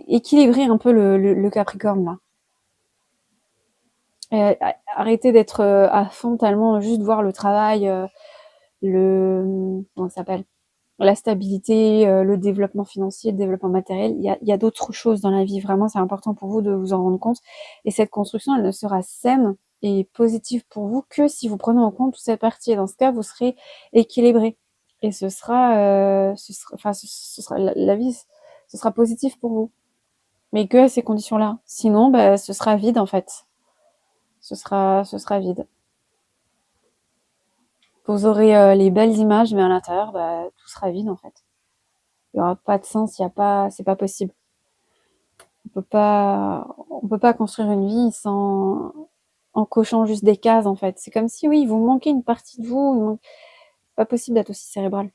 équilibrer un peu le Capricorne là. Arrêtez d'être à fond tellement juste voir le travail, comment ça s'appelle, la stabilité, le développement financier, le développement matériel. Il y a d'autres choses dans la vie. Vraiment, c'est important pour vous de vous en rendre compte. Et cette construction, elle ne sera saine et positive pour vous que si vous prenez en compte toute cette partie. Et dans ce cas, vous serez équilibré. Et ce sera la vie, ce sera positif pour vous. mais que à ces conditions-là. Sinon, bah, ce sera vide en fait. Ce sera vide. Vous aurez les belles images, mais à l'intérieur, bah, tout sera vide en fait. Il y aura pas de sens, il y a pas, c'est pas possible. On peut pas construire une vie sans, en cochant juste des cases en fait. C'est comme si oui, vous manquez une partie de vous. C'est pas possible d'être aussi cérébral.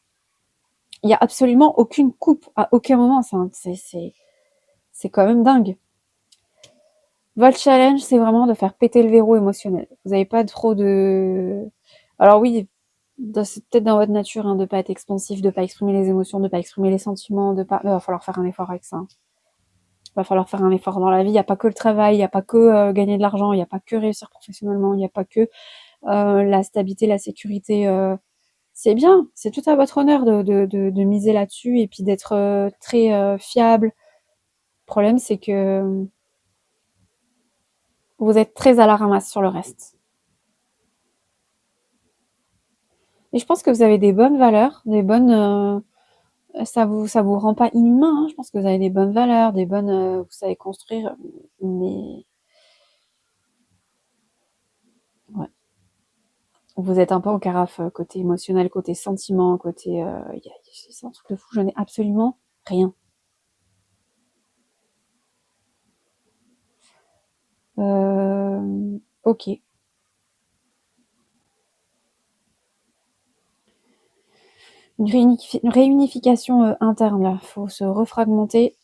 Il y a absolument aucune coupe à aucun moment. C'est quand même dingue. Votre challenge, c'est vraiment de faire péter le verrou émotionnel. Vous n'avez pas trop de... Alors oui, c'est peut-être dans votre nature hein, de pas être expansif, de pas exprimer les émotions, de pas exprimer les sentiments, de pas... Il va falloir faire un effort avec ça. Il va falloir faire un effort dans la vie. Il n'y a pas que le travail, il n'y a pas que gagner de l'argent, il n'y a pas que réussir professionnellement, il n'y a pas que la stabilité, la sécurité. C'est bien, c'est tout à votre honneur de miser là-dessus et puis d'être très fiable. Le problème, c'est que vous êtes très à la ramasse sur le reste. Et je pense que vous avez des bonnes valeurs, des bonnes. Ça vous rend pas inhumain. Hein. Je pense que vous avez des bonnes valeurs, des bonnes. Vous savez construire, mais ouais. Vous êtes un peu en carafe côté émotionnel, côté sentiment, côté. C'est un truc de fou. Je n'ai absolument rien. Ok. Une réunification interne là. Faut se refragmenter.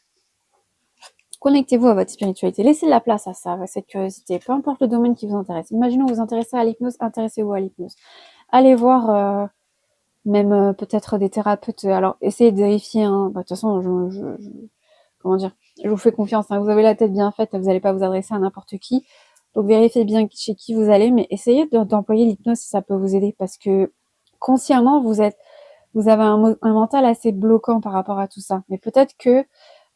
Connectez-vous à votre spiritualité. Laissez de la place à ça, à cette curiosité. Peu importe le domaine qui vous intéresse. Imaginons vous vous intéressez à l'hypnose, intéressez-vous à l'hypnose. Allez voir même peut-être des thérapeutes. Alors essayez de vérifier. Hein. Bah, de toute façon, comment dire, je vous fais confiance. Hein. Vous avez la tête bien faite. Vous n'allez pas vous adresser à n'importe qui. Donc vérifiez bien chez qui vous allez, mais essayez d'employer l'hypnose si ça peut vous aider, parce que consciemment vous avez un mental assez bloquant par rapport à tout ça. Mais peut-être que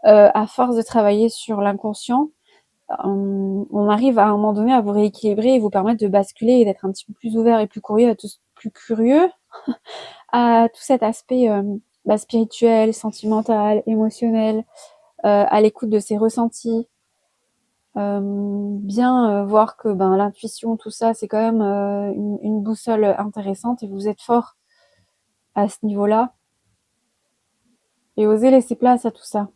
à force de travailler sur l'inconscient, on arrive à un moment donné à vous rééquilibrer et vous permettre de basculer et d'être un petit peu plus ouvert et plus curieux à tout cet aspect spirituel, sentimental, émotionnel, à l'écoute de ses ressentis. Bien voir que l'intuition, tout ça, c'est quand même une boussole intéressante et vous êtes fort à ce niveau-là. Et oser laisser place à tout ça.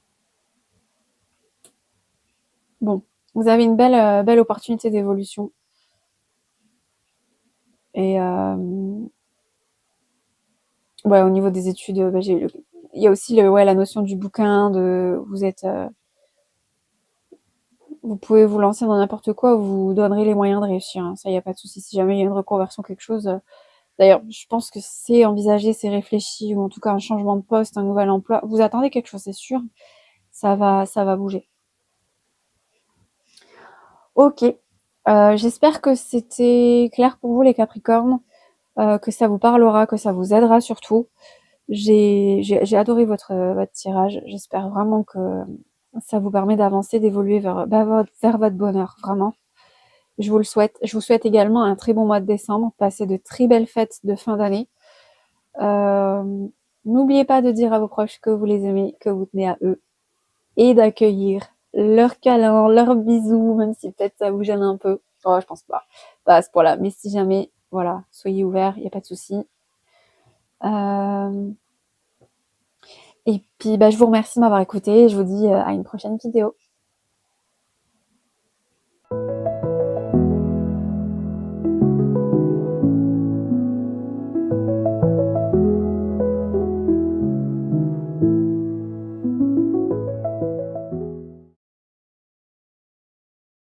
Bon, vous avez une belle opportunité d'évolution. Et ouais, au niveau des études, il y a aussi la notion du bouquin, vous pouvez vous lancer dans n'importe quoi, vous vous donnerez les moyens de réussir. Hein. Ça, il n'y a pas de souci. Si jamais il y a une reconversion, quelque chose. D'ailleurs, je pense que c'est envisagé, c'est réfléchi, ou en tout cas un changement de poste, un nouvel emploi. Vous attendez quelque chose, c'est sûr. Ça va bouger. Ok. J'espère que c'était clair pour vous, les Capricornes, que ça vous parlera, que ça vous aidera surtout. J'ai adoré votre tirage. J'espère vraiment que ça vous permet d'avancer, d'évoluer vers votre bonheur, vraiment. Je vous le souhaite. Je vous souhaite également un très bon mois de décembre. Passez de très belles fêtes de fin d'année. Euh, N'oubliez pas de dire à vos proches que vous les aimez, que vous tenez à eux, et d'accueillir leurs câlins, leurs bisous, même si peut-être ça vous gêne un peu. Oh, je pense pas. Pas à ce point-là. Mais si jamais, voilà, soyez ouverts, il n'y a pas de souci. Euh, Et puis, je vous remercie de m'avoir écouté et je vous dis à une prochaine vidéo.